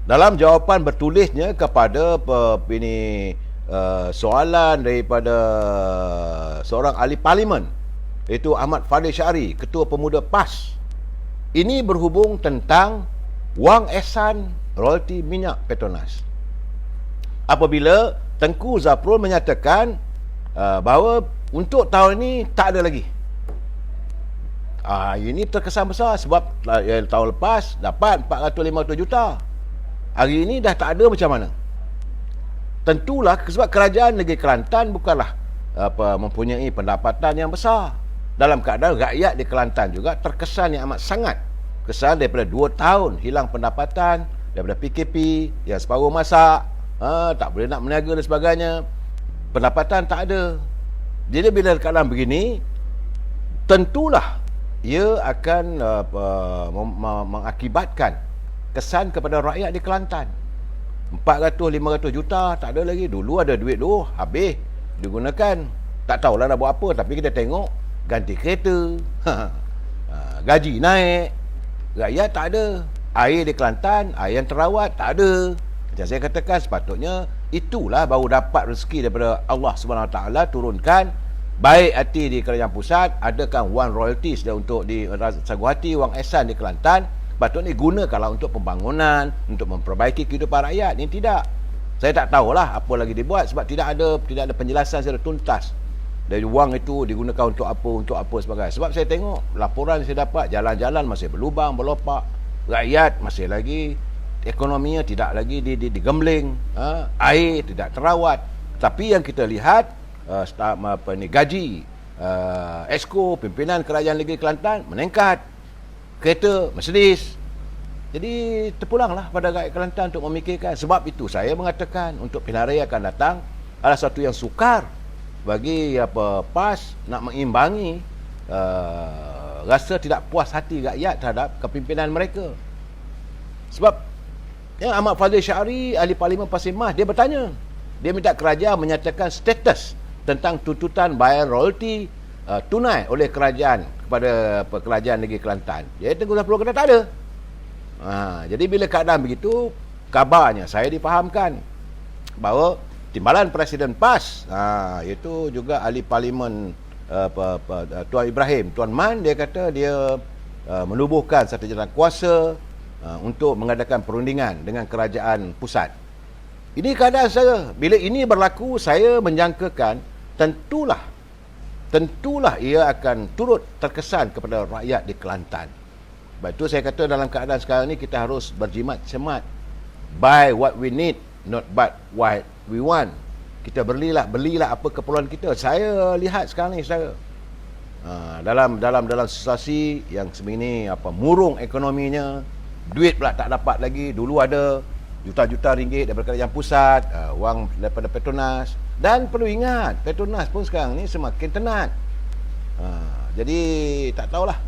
dalam jawapan bertulisnya kepada soalan daripada seorang ahli parlimen iaitu Ahmad Fadil Syari, Ketua Pemuda PAS. Ini berhubung tentang wang ehsan royalti minyak Petronas. Apabila Tengku Zafrul menyatakan bahawa untuk tahun ini tak ada lagi. Ini terkesan besar sebab tahun lepas dapat 450 juta. Hari ini dah tak ada, macam mana? Tentulah sebab kerajaan negeri Kelantan bukanlah mempunyai pendapatan yang besar. Dalam keadaan rakyat di Kelantan juga terkesan yang amat sangat. Kesan daripada 2 tahun hilang pendapatan, daripada PKP yang separuh masak, tak boleh nak meniaga dan sebagainya. Pendapatan tak ada. Jadi bila keadaan begini, tentulah ia akan mengakibatkan kesan kepada rakyat di Kelantan. 400-500 juta tak ada lagi. Dulu ada duit dulu, habis digunakan. Tak tahulah nak buat apa, tapi kita tengok ganti kereta, gaji naik, rakyat tak ada. Air di Kelantan, air yang terawat tak ada. Macam saya katakan, sepatutnya itulah baru dapat rezeki daripada Allah SWT turunkan. Baik hati di kerajaan pusat, adakan wang royalties dia untuk di Saguhati, wang ehsan di Kelantan, patutnya digunakanlah untuk pembangunan, untuk memperbaiki kehidupan rakyat. Ini tidak. Saya tak tahulah apa lagi dibuat sebab tidak ada penjelasan secara tuntas. Dari wang itu digunakan untuk apa sebagainya. Sebab saya tengok laporan yang saya dapat, jalan-jalan masih berlubang, berlopak, rakyat masih lagi ekonominya tidak lagi digembling, air tidak terawat. Tapi yang kita lihat gaji Exco pimpinan kerajaan negeri Kelantan meningkat, kereta Mercedes. Jadi terpulanglah pada rakyat Kelantan untuk memikirkan. Sebab itu saya mengatakan untuk pilihan raya akan datang adalah satu yang sukar bagi PAS nak mengimbangi rasa tidak puas hati rakyat terhadap kepimpinan mereka. Sebab Ahmad Fadil Syari, ahli Parlimen Pasir Mas, dia bertanya, dia minta kerajaan menyatakan status tentang tuntutan bayar royalti tunai oleh kerajaan kepada kerajaan negeri Kelantan. Jadi Tengku Zafrul kata tak ada. Jadi bila keadaan begitu, kabarnya saya difahamkan bahawa timbalan Presiden PAS, iaitu juga ahli Parlimen Tuan Ibrahim, Tuan Man, dia kata dia menubuhkan satu jalan kuasa untuk mengadakan perundingan dengan kerajaan pusat. Ini keadaan saya. Bila ini berlaku, saya menjangkakan tentulah ia akan turut terkesan kepada rakyat di Kelantan. Sebab itu saya kata dalam keadaan sekarang ni kita harus berjimat cermat. Buy what we need, not but what we want. Kita belilah apa keperluan kita. Saya lihat sekarang ni dalam situasi yang sebegini, murung ekonominya, duit pula tak dapat lagi. Dulu ada juta-juta ringgit daripada kerajaan pusat, wang daripada Petronas. Dan perlu ingat, Petronas pun sekarang ni semakin tenat. Jadi tak tahulah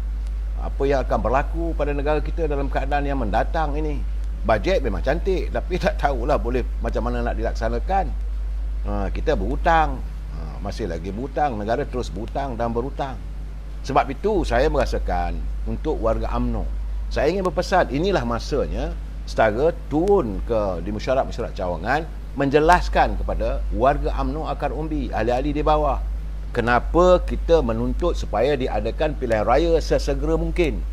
apa yang akan berlaku pada negara kita dalam keadaan yang mendatang ini. Bajet memang cantik, tapi tak tahulah boleh macam mana nak dilaksanakan. Kita berhutang, masih lagi berhutang, negara terus berhutang dan berhutang. Sebab itu saya merasakan untuk warga UMNO, saya ingin berpesan, inilah masanya setara turun di mesyuarat cawangan, menjelaskan kepada warga UMNO akar umbi, ahli-ahli di bawah, kenapa kita menuntut supaya diadakan pilihan raya sesegera mungkin.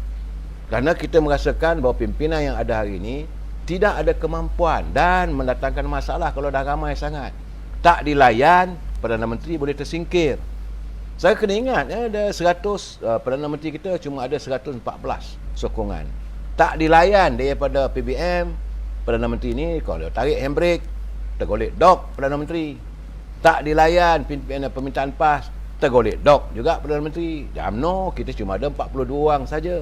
Kerana kita merasakan bahawa pimpinan yang ada hari ini tidak ada kemampuan dan mendatangkan masalah kalau dah ramai sangat. Tak dilayan, Perdana Menteri boleh tersingkir. Saya kena ingat, ada 100, Perdana Menteri kita cuma ada 114 sokongan. Tak dilayan daripada PBM, Perdana Menteri ni kalau tarik handbrake, tergolek dok Perdana Menteri. Tak dilayan permintaan PAS, tergolek dok juga Perdana Menteri. Di UMNO kita cuma ada 42 orang saja.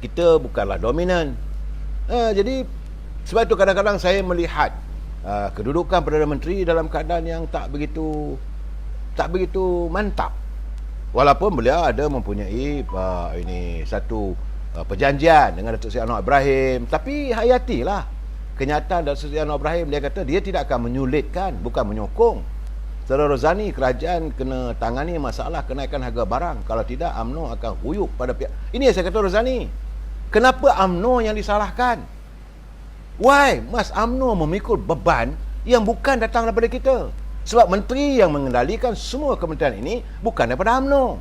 Kita bukanlah dominan. Jadi sebab itu kadang-kadang saya melihat kedudukan Perdana Menteri dalam keadaan yang tak begitu mantap. Walaupun beliau ada mempunyai satu perjanjian dengan Datuk Seri Anwar Ibrahim, tapi hayatilah kenyataan Datuk Seri Anwar Ibrahim. Dia kata dia tidak akan menyulitkan, bukan menyokong Saudara Rozani kerajaan kena tangani masalah kenaikan harga barang. Kalau tidak, UMNO akan huyuk pada pihak. Ini yang saya kata Rozani, kenapa UMNO yang disalahkan? Why Mas UMNO memikul beban yang bukan datang daripada kita? Sebab menteri yang mengendalikan semua kementerian ini bukan daripada UMNO.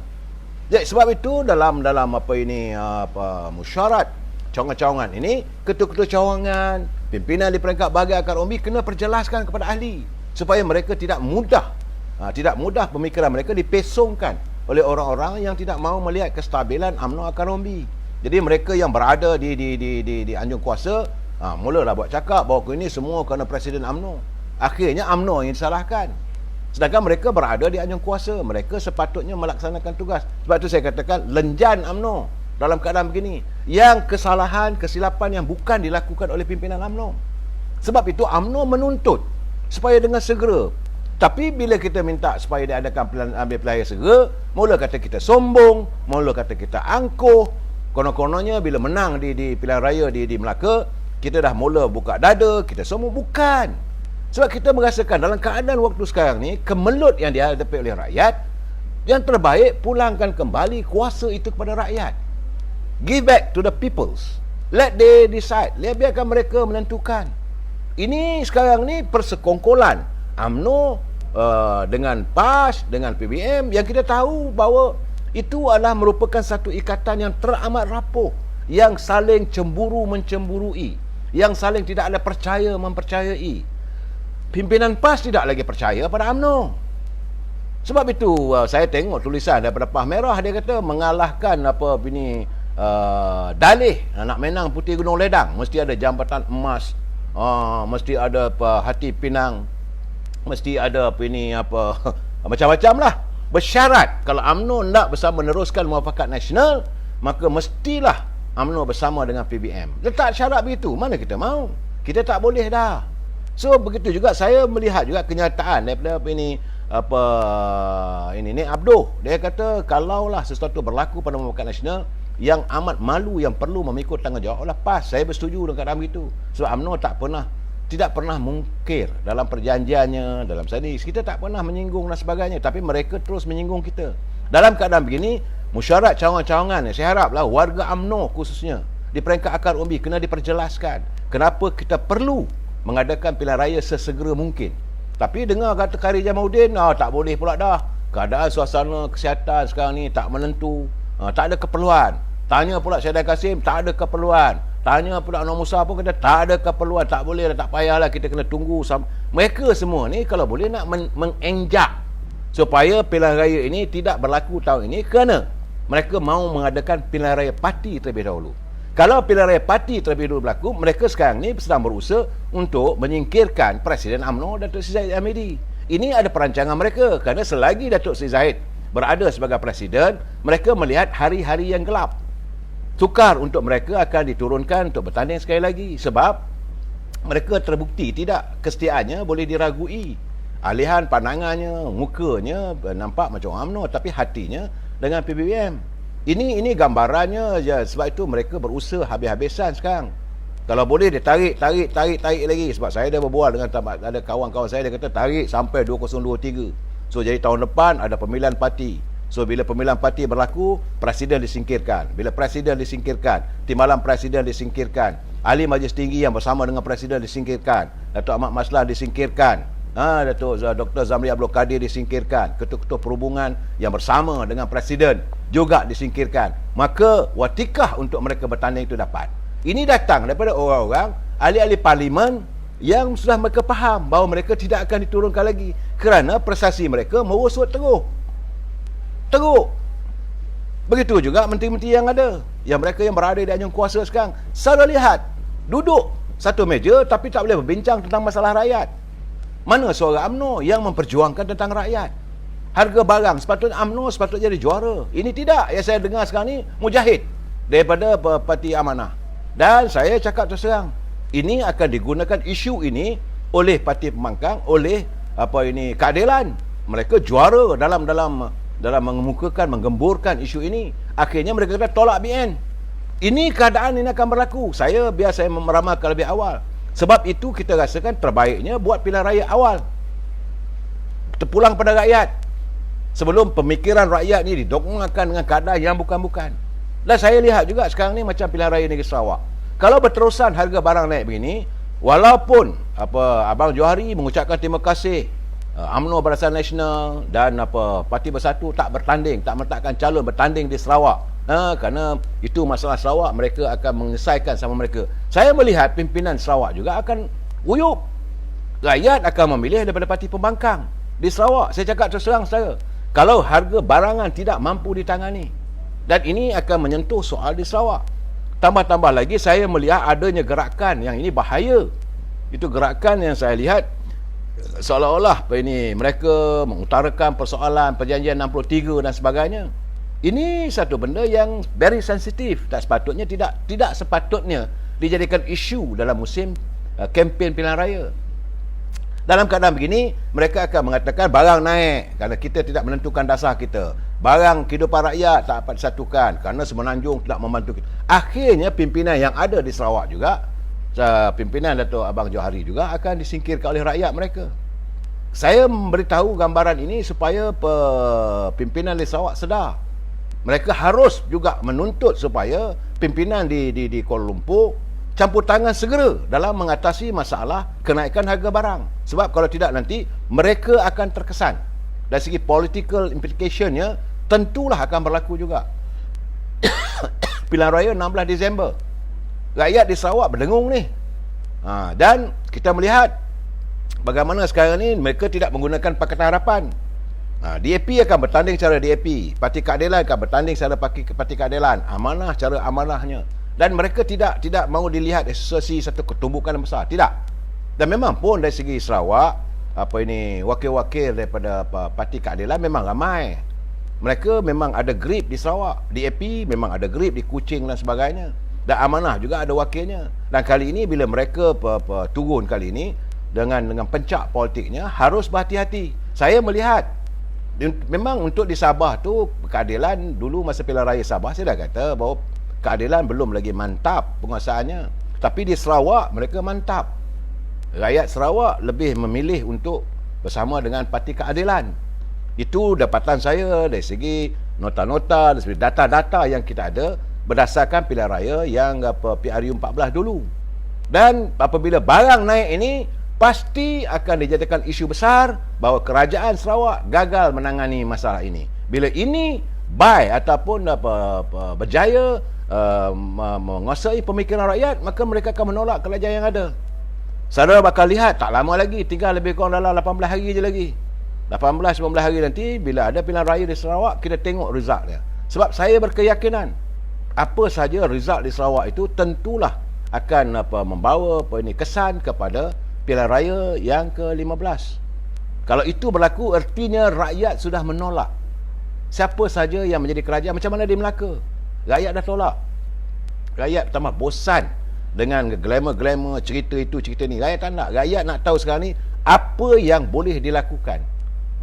Jadi sebab itu dalam mesyuarat cawangan-cawangan ini, ketua-ketua cawangan, pimpinan di peringkat bahagian akar umbi kena perjelaskan kepada ahli supaya mereka tidak mudah pemikiran mereka dipesongkan oleh orang-orang yang tidak mahu melihat kestabilan UMNO akar umbi. Jadi mereka yang berada di anjung kuasa mulalah buat cakap bahawa ini semua kerana Presiden UMNO. Akhirnya UMNO yang disalahkan. Sedangkan mereka berada di anjung kuasa, mereka sepatutnya melaksanakan tugas. Sebab itu saya katakan lenjan UMNO dalam keadaan begini. Yang kesalahan, kesilapan yang bukan dilakukan oleh pimpinan UMNO. Sebab itu UMNO menuntut supaya dengan segera. Tapi bila kita minta supaya diadakan ambil pilihan segera, mula kata kita sombong, mula kata kita angkuh. Konon-kononnya bila menang di pilihan raya di Melaka, kita dah mula buka dada, kita sombong. Bukan. Sebab kita merasakan dalam keadaan waktu sekarang ni, kemelut yang dihadapi oleh rakyat, yang terbaik pulangkan kembali kuasa itu kepada rakyat. Give back to the peoples. Let they decide. Biarkan mereka menentukan. Ini sekarang ni persekongkolan UMNO dengan PAS, dengan PBM, yang kita tahu bahawa itu adalah merupakan satu ikatan yang teramat rapuh, yang saling cemburu mencemburui, yang saling tidak ada percaya mempercayai. Pimpinan PAS tidak lagi percaya pada UMNO. Sebab itu saya tengok tulisan daripada PAS Merah, dia kata mengalahkan dalih nak menang Putih Gunung Ledang mesti ada jambatan emas, mesti ada hati pinang, mesti ada macam-macam lah. Bersyarat kalau UMNO nak bersama meneruskan muafakat nasional, maka mestilah UMNO bersama dengan PBM. Letak syarat begitu, mana kita mau? Kita tak boleh dah. So begitu juga saya melihat juga kenyataan daripada Nik Abduh. Dia kata kalaulah sesuatu berlaku pada muafakat nasional yang amat malu, yang perlu memikul tanggungjawab oleh PAS. Saya bersetuju dengan keadaan begitu. Sebab UMNO tidak pernah mungkir dalam perjanjiannya, dalam sadis. Kita tak pernah menyinggung dan sebagainya, tapi mereka terus menyinggung kita. Dalam keadaan begini, mesyuarat cawangan-cawangan, saya haraplah warga UMNO khususnya di peringkat akar umbi kena diperjelaskan kenapa kita perlu mengadakan pilihan raya sesegera mungkin. Tapi dengar kata Khairi Jamaluddin, tak boleh pula dah. Keadaan suasana kesihatan sekarang ni tak menentu, tak ada keperluan. Tanya pula Syahdan Kasim, tak ada keperluan. Tanya pula Anwar Musa pun kata tak ada keperluan, tak boleh dah, tak payahlah, kita kena tunggu. Mereka semua ni kalau boleh nak mengenjak supaya pilihan raya ini tidak berlaku tahun ini, kerana mereka mahu mengadakan pilihan raya parti terlebih dahulu. Kalau pilihan raya parti terlebih dahulu berlaku, mereka sekarang ni sedang berusaha untuk menyingkirkan Presiden UMNO Datuk Seri Zahid Hamidi. Ini ada perancangan mereka, kerana selagi Datuk Seri Zahid berada sebagai Presiden, mereka melihat hari-hari yang gelap. Sukar untuk mereka akan diturunkan untuk bertanding sekali lagi, sebab mereka terbukti tidak kesetiaannya boleh diragui. Alihan pandangannya, mukanya nampak macam UMNO, tapi hatinya dengan PBM. Ini gambarannya je. Sebab itu mereka berusaha habis-habisan sekarang. Kalau boleh dia tarik lagi. Sebab saya dah berbual dengan ada kawan-kawan saya, dia kata tarik sampai 2023. So jadi tahun depan ada pemilihan parti. So bila pemilihan parti berlaku, presiden disingkirkan. Bila presiden disingkirkan, timbalan presiden disingkirkan, ahli majlis tinggi yang bersama dengan presiden disingkirkan, Datuk Ahmad Maslan disingkirkan, Datuk Dr. Zamri Abdul Kadir disingkirkan, ketua-ketua perhubungan yang bersama dengan presiden juga disingkirkan. Maka watikah untuk mereka bertanding itu dapat. Ini datang daripada orang-orang ahli-ahli parlimen yang sudah mereka faham bahawa mereka tidak akan diturunkan lagi kerana prestasi mereka merosot teruk. Begitu juga menteri-menteri yang ada, yang mereka yang berada di anjung kuasa sekarang. Saya lihat duduk satu meja tapi tak boleh berbincang tentang masalah rakyat. Mana suara UMNO yang memperjuangkan tentang rakyat? Harga barang sepatutnya UMNO sepatutnya jadi juara. Ini tidak. Yang saya dengar sekarang ni mujahid daripada Parti Amanah. Dan saya cakap terus terang, ini akan digunakan isu ini oleh Parti Pembangkang, oleh keadilan. Mereka juara dalam mengemukakan, menggemburkan isu ini. Akhirnya mereka kata tolak BN. Ini keadaan ini akan berlaku. Biar saya meramalkan lebih awal. Sebab itu kita rasakan terbaiknya buat pilihan raya awal. Terpulang pada rakyat. Sebelum pemikiran rakyat ni didongangkan dengan keadaan yang bukan-bukan. Dan saya lihat juga sekarang ni macam pilihan raya negeri Sarawak. Kalau berterusan harga barang naik begini, walaupun Abang Johari mengucapkan terima kasih UMNO Barisan Nasional dan Parti Bersatu tak bertanding, tak meletakkan calon bertanding di Sarawak. Kerana itu masalah Sarawak, mereka akan menyelesaikan sama mereka. Saya melihat pimpinan Sarawak juga akan uyup. Rakyat akan memilih daripada parti pembangkang di Sarawak. Saya cakap terus terang saudara, kalau harga barangan tidak mampu ditangani, dan ini akan menyentuh soal di Sarawak. Tambah-tambah lagi saya melihat adanya gerakan yang ini bahaya. Itu gerakan yang saya lihat seolah-olah mereka mengutarakan persoalan perjanjian 63 dan sebagainya. Ini satu benda yang very sensitif, tak sepatutnya, tidak sepatutnya dijadikan isu dalam musim kempen pilihan raya. Dalam keadaan begini, mereka akan mengatakan barang naik kerana kita tidak menentukan dasar kita. Barang kehidupan rakyat tak dapat disatukan kerana Semenanjung tidak membantu kita. Akhirnya pimpinan yang ada di Sarawak juga, pimpinan Dato' Abang Johari juga akan disingkirkan oleh rakyat mereka. Saya memberitahu gambaran ini supaya pimpinan di Sarawak sedar. Mereka harus juga menuntut supaya pimpinan di Kuala Lumpur campur tangan segera dalam mengatasi masalah kenaikan harga barang. Sebab kalau tidak nanti mereka akan terkesan. Dari segi political implicationnya tentulah akan berlaku juga. Pilihan raya 16 Disember. Rakyat di Sarawak berdengung ni. Dan kita melihat bagaimana sekarang ni mereka tidak menggunakan Pakatan Harapan. DAP akan bertanding cara DAP. Parti Keadilan akan bertanding cara Parti Keadilan. Amanah cara amanahnya. Dan mereka tidak mahu dilihat sesuatu satu ketumbukan yang besar. Tidak. Dan memang pun dari segi Sarawak, wakil-wakil daripada Parti Keadilan memang ramai. Mereka memang ada grip di Sarawak. DAP memang ada grip di Kuching dan sebagainya. Dan Amanah juga ada wakilnya. Dan kali ini bila mereka turun kali ini dengan pencak politiknya, harus berhati-hati. Saya melihat memang untuk di Sabah tu keadilan dulu masa pilihan raya Sabah saya dah kata bahawa keadilan belum lagi mantap penguasaannya. Tapi di Sarawak mereka mantap. Rakyat Sarawak lebih memilih untuk bersama dengan Parti Keadilan. Itu dapatan saya dari segi nota-nota, dari segi data-data yang kita ada berdasarkan pilihan raya yang PRU 14 dulu. Dan apabila barang naik ini pasti akan dijadikan isu besar bahawa kerajaan Sarawak gagal menangani masalah ini. Bila ini ataupun berjaya menguasai pemikiran rakyat, maka mereka akan menolak kerajaan yang ada. Saudara bakal lihat tak lama lagi, tinggal lebih kurang dalam 18 hari je lagi. 18-19 hari nanti bila ada pilihan raya di Sarawak, kita tengok result dia. Sebab saya berkeyakinan apa saja result di Sarawak itu tentulah akan membawa kesan kepada pilihan raya yang ke-15. Kalau itu berlaku, artinya rakyat sudah menolak siapa saja yang menjadi kerajaan. Macam mana di Melaka, rakyat dah tolak. Rakyat tambah bosan dengan glamour-glamour cerita itu cerita ni. Rakyat tak nak. Rakyat nak tahu sekarang ni apa yang boleh dilakukan.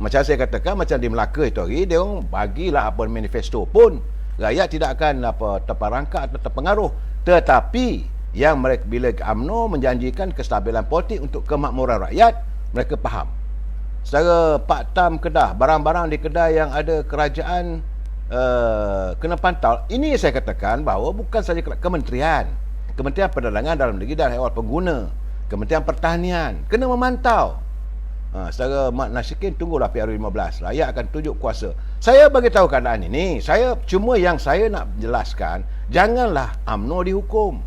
Macam saya katakan, macam di Melaka itu hari, dia orang bagilah apa manifesto pun, rakyat tidak akan terperangkap atau terpengaruh. Tetapi yang mereka bila UMNO menjanjikan kestabilan politik untuk kemakmuran rakyat, mereka faham. Secara Pak Tam Kedah, barang-barang di kedai yang ada kerajaan kena pantau. Ini saya katakan bahawa bukan saja Kementerian Perdagangan Dalam Negeri dan Hewal Pengguna, Kementerian Pertanian kena memantau. Secara Mak Nasikin, tunggulah PRU 15, rakyat akan tunjuk kuasa. Saya bagi tahu keadaan ini, yang saya nak jelaskan, janganlah UMNO dihukum.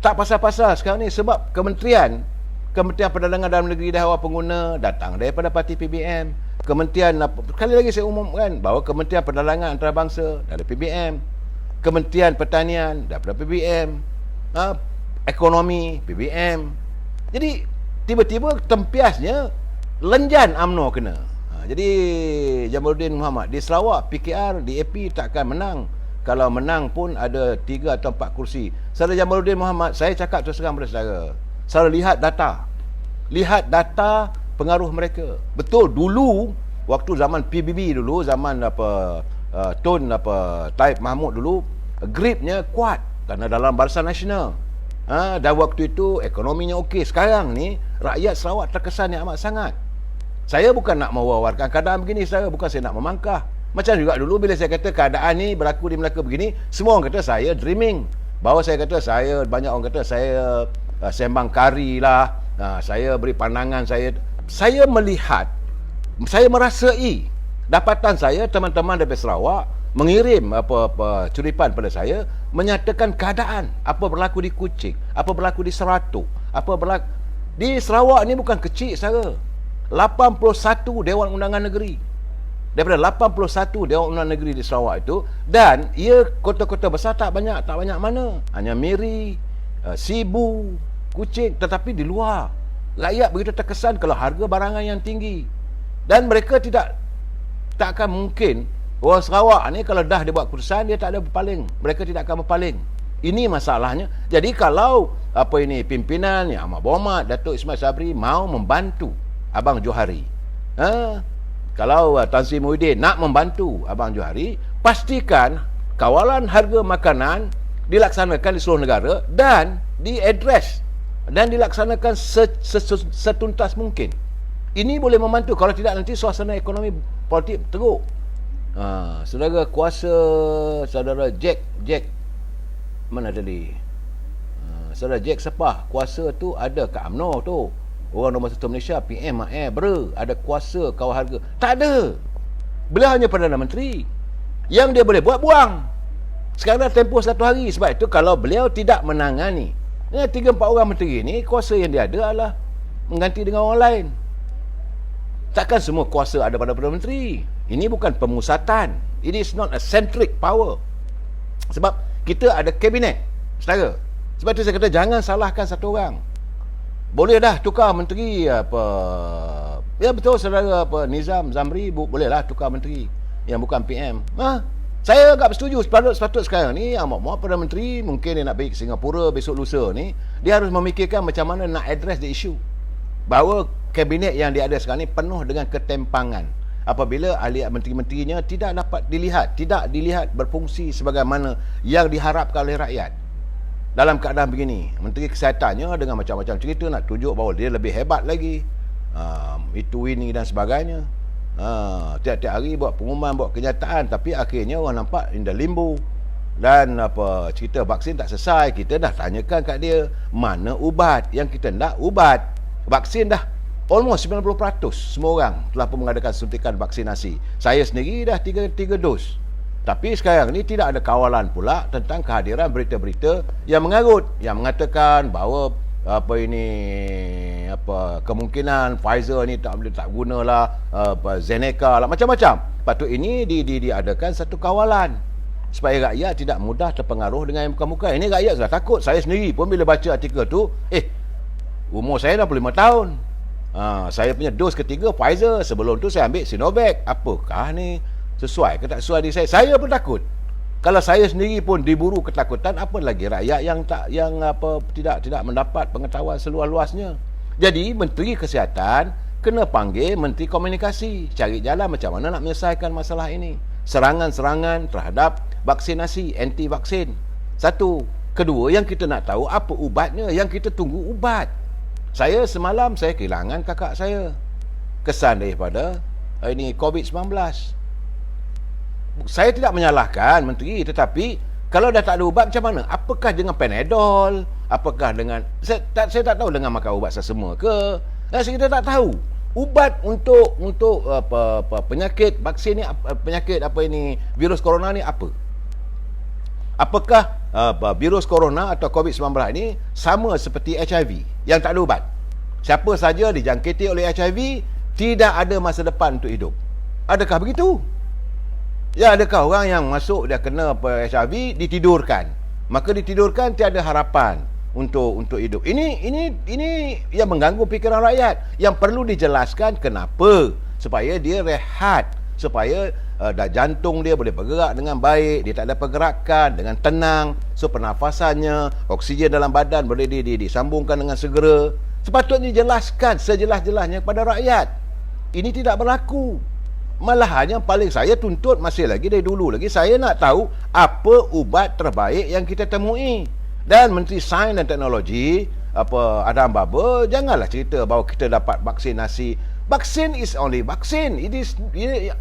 Tak pasal-pasal sekarang ni, sebab Kementerian Perdagangan Dalam Negeri dan Hewal Pengguna datang daripada parti PBM. Kementerian, sekali lagi saya umumkan bahawa Kementerian Perdagangan Antarabangsa dari PBM, Kementerian Pertanian daripada PBM, Ekonomi PBM. Jadi tiba-tiba tempiasnya lenjan UMNO kena. Jadi Jamaluddin Muhammad di Sarawak, PKR, DAP takkan menang. Kalau menang pun ada 3 atau 4 kursi. Saudara Jamaluddin Muhammad, saya cakap terus terang pada saudara, saudara lihat data. Lihat data pengaruh mereka. Betul, dulu waktu zaman PBB dulu, zaman Tun Taib Mahmud dulu, gripnya kuat kerana dalam Barisan Nasional. Dan waktu itu ekonominya okey. Sekarang ni rakyat Sarawak terkesan yang amat sangat. Saya bukan nak mewawarkan keadaan begini, saya bukan saya nak memangkah. Macam juga dulu bila saya kata keadaan ni berlaku di Melaka begini, semua orang kata saya dreaming. Bahawa saya kata banyak orang kata saya sembang kari lah, saya beri pandangan saya. saya melihat, saya merasai dapatan saya, teman-teman dari Sarawak mengirim apa curipan pada saya, menyatakan keadaan apa berlaku di Kuching, apa berlaku di Seratu, apa berlaku di Sarawak ni bukan kecil saudara. 81 Dewan Undangan Negeri. Daripada 81 Dewan Undangan Negeri di Sarawak itu, dan ia kota-kota besar tak banyak mana. Hanya Miri, Sibu, Kuching, tetapi di luar rakyat begitu terkesan kalau harga barangan yang tinggi. Dan mereka tak akan mungkin orang Sarawak ni kalau dah dia buat keputusan, dia tak ada berpaling. Mereka tidak akan berpaling. Ini masalahnya. Jadi kalau pimpinan yang Ahmad Berhormat Datuk Ismail Sabri mau membantu Abang Johari, kalau Tan Sri Muhyiddin nak membantu Abang Johari, pastikan kawalan harga makanan dilaksanakan di seluruh negara dan diadres dan dilaksanakan setuntas mungkin. Ini boleh membantu. Kalau tidak, nanti suasana ekonomi politik teruk. Saudara kuasa, saudara Jack mana tadi? Saudara Jack Sepah, kuasa tu ada kat UMNO tu. Orang nombor 1 Malaysia, PM ada kuasa kawal harga. Tak ada. Beliau hanya Perdana Menteri. Yang dia boleh buat, buang. Sekarang dah tempoh 1 hari. Sebab itu kalau beliau tidak menangani 3-4 orang menteri ni, kuasa yang dia ada adalah mengganti dengan orang lain. Takkan semua kuasa ada pada Perdana Menteri. Ini bukan pemusatan. It is not a centric power. Sebab kita ada kabinet, saudara. Sebab itu saya kata jangan salahkan satu orang. Boleh dah tukar menteri ya betul saudara Nizam Zamri, bolehlah tukar menteri yang bukan PM. Saya agak setuju. Sepatut sekarang ni Ahmad Perdana Menteri mungkin dia nak pergi ke Singapura besok lusa ni, dia harus memikirkan macam mana nak address the issue. Bahawa kabinet yang dia ada sekarang ni penuh dengan ketempangan. Apabila ahli menteri-menterinya tidak dapat dilihat berfungsi sebagaimana yang diharapkan oleh rakyat. Dalam keadaan begini, Menteri Kesehatannya dengan macam-macam cerita nak tunjuk bahawa dia lebih hebat lagi, itu ini dan sebagainya. Tiap-tiap hari buat pengumuman, buat kenyataan, tapi akhirnya orang nampak in the limbo. Dan cerita vaksin tak selesai. Kita dah tanyakan kat dia, mana ubat? Yang kita nak ubat. Vaksin dah almost 90% semua orang telah pun mengadakan suntikan vaksinasi. Saya sendiri dah 3 dos. Tapi sekarang ni tidak ada kawalan pula tentang kehadiran berita-berita yang mengarut, yang mengatakan bahawa kemungkinan Pfizer ni tak gunalah, Zeneca lah, macam-macam. Patut ini diadakan satu kawalan supaya rakyat tidak mudah terpengaruh dengan yang muka-muka. Ini rakyat sudah takut. Saya sendiri pun bila baca artikel tu, umur saya 65 tahun. Saya punya dos ketiga Pfizer, sebelum tu saya ambil Sinovac. Apakah ni? Sesuai ke tak sesuai diri saya? Saya pun takut. Kalau saya sendiri pun diburu ketakutan, apa lagi rakyat yang tidak mendapat pengetahuan seluas-luasnya. Jadi Menteri Kesihatan kena panggil Menteri Komunikasi, cari jalan macam mana nak menyelesaikan masalah ini. Serangan-serangan terhadap vaksinasi, anti vaksin. Satu. Kedua, yang kita nak tahu apa ubatnya, yang kita tunggu ubat. Semalam saya kehilangan kakak saya. Kesan daripada COVID-19. Saya tidak menyalahkan menteri, tetapi kalau dah tak ada ubat macam mana? Apakah dengan Panadol? Apakah dengan saya tak tahu dengan makan ubat sesama ke? Kita tak tahu. Ubat untuk penyakit vaksin ni, penyakit virus corona ni apa? Apakah virus corona atau COVID-19 ni sama seperti HIV yang tak ada ubat? Siapa saja dijangkiti oleh HIV tidak ada masa depan untuk hidup. Adakah begitu? Ya, adakah orang yang masuk dia kena HIV ditidurkan? Maka ditidurkan tiada harapan untuk hidup. Ini yang mengganggu fikiran rakyat. Yang perlu dijelaskan kenapa, supaya dia rehat, supaya jantung dia boleh bergerak dengan baik, dia tak ada pergerakan dengan tenang, so pernafasannya, oksigen dalam badan boleh disambungkan dengan segera. Sepatutnya dijelaskan sejelas-jelasnya kepada rakyat. Ini tidak berlaku. Malahan yang paling saya tuntut masih lagi dari dulu lagi, saya nak tahu apa ubat terbaik yang kita temui. Dan Menteri Sains dan Teknologi Adam Baba janganlah cerita bahawa kita dapat vaksinasi. Vaksin is only vaksin. Ini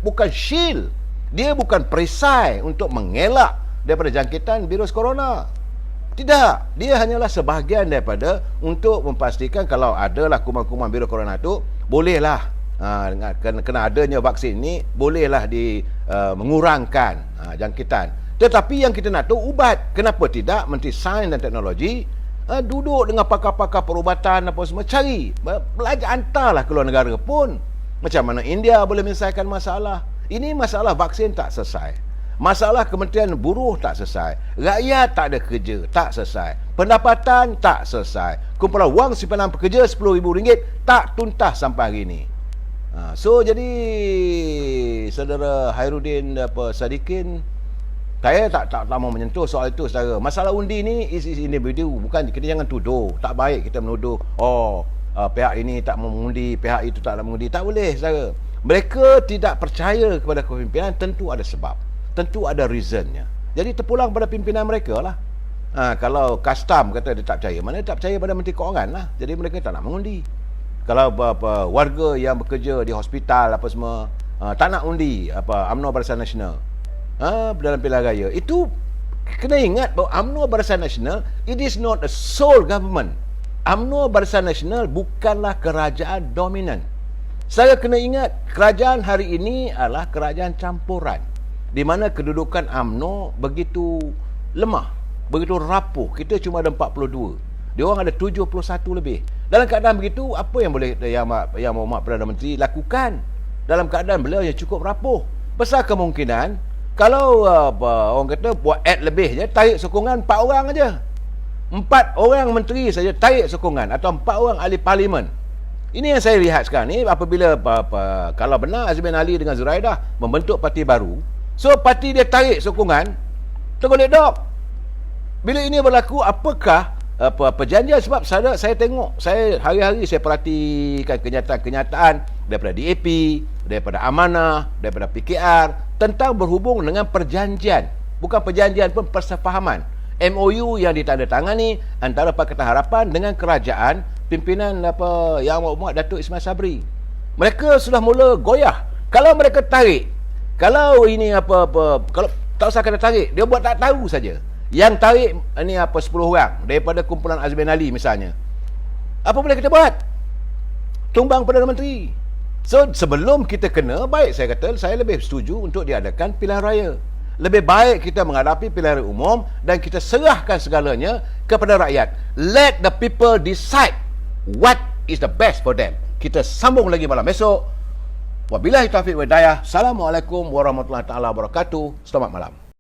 bukan shield. Dia bukan perisai untuk mengelak daripada jangkitan virus corona. Tidak. Dia hanyalah sebahagian daripada untuk memastikan kalau adalah kuman-kuman virus corona itu, bolehlah kena adanya vaksin ni bolehlah mengurangkan jangkitan. Tetapi yang kita nak tahu ubat. Kenapa tidak Menteri Sains dan Teknologi duduk dengan pakar-pakar perubatan apa semua, cari, belajar, hantarlah keluar negara pun. Macam mana India boleh menyelesaikan masalah. Ini masalah vaksin tak selesai. Masalah Kementerian Buruh tak selesai. Rakyat tak ada kerja, tak selesai. Pendapatan tak selesai. Kumpulan wang simpanan pekerja RM10,000 tak tuntas sampai hari ini. So jadi saudara Khairuddin Sadikin, saya tak mau menyentuh soal itu, saudara. Masalah undi ni is individu, bukan, kita jangan tuduh. Tak baik kita menuduh pihak ini tak mau mengundi, pihak itu tak nak mengundi. Tak boleh, saudara. Mereka tidak percaya kepada kepimpinan, tentu ada sebab, tentu ada reasonnya. Jadi terpulang pada pimpinan mereka lah. Kalau custom kata dia tak percaya, mana dia tak percaya pada Menteri Keuangan lah. Jadi mereka tak nak mengundi. Kalau warga yang bekerja di hospital apa semua tak nak undi UMNO Barisan Nasional dalam pilihan raya, itu kena ingat bahawa UMNO Barisan Nasional, it is not a sole government. UMNO Barisan Nasional bukanlah kerajaan dominan. Saya kena ingat, kerajaan hari ini adalah kerajaan campuran, di mana kedudukan UMNO begitu lemah, begitu rapuh. Kita cuma ada 42, dia orang ada 71 lebih. Dalam keadaan begitu, apa yang boleh yang Mohd Perdana Menteri lakukan dalam keadaan beliau yang cukup rapuh? Besar kemungkinan kalau orang kata buat ad lebih je, tarik sokongan 4 orang aja, 4 orang menteri saja tarik sokongan, atau 4 orang ahli parlimen. Ini yang saya lihat sekarang ni. Apabila kalau benar Azmin Ali dengan Zuraidah membentuk parti baru, so parti dia tarik sokongan, tergolek dok. Bila ini berlaku, apakah perjanjian? Sebab saya tengok, saya hari-hari saya perhatikan kenyataan-kenyataan daripada DAP, daripada Amanah, daripada PKR tentang berhubung dengan perjanjian, bukan perjanjian pun, persefahaman MOU yang ditandatangani antara Pakatan Harapan dengan kerajaan pimpinan Yang Amat Datuk Ismail Sabri. Mereka sudah mula goyah. Kalau mereka tarik, kalau ini kalau tak usah kena tarik, dia buat tak tahu saja. Yang tarik ni 10 orang daripada kumpulan Azmin Ali misalnya, apa boleh kita buat? Tumbang Perdana Menteri. So sebelum kita kena, baik saya kata, saya lebih setuju untuk diadakan pilihan raya. Lebih baik kita menghadapi pilihan raya umum dan kita serahkan segalanya kepada rakyat. Let the people decide what is the best for them. Kita sambung lagi malam esok. Wabillahi taufiq wal hidayah. Assalamualaikum warahmatullahi taala wabarakatuh. Selamat malam.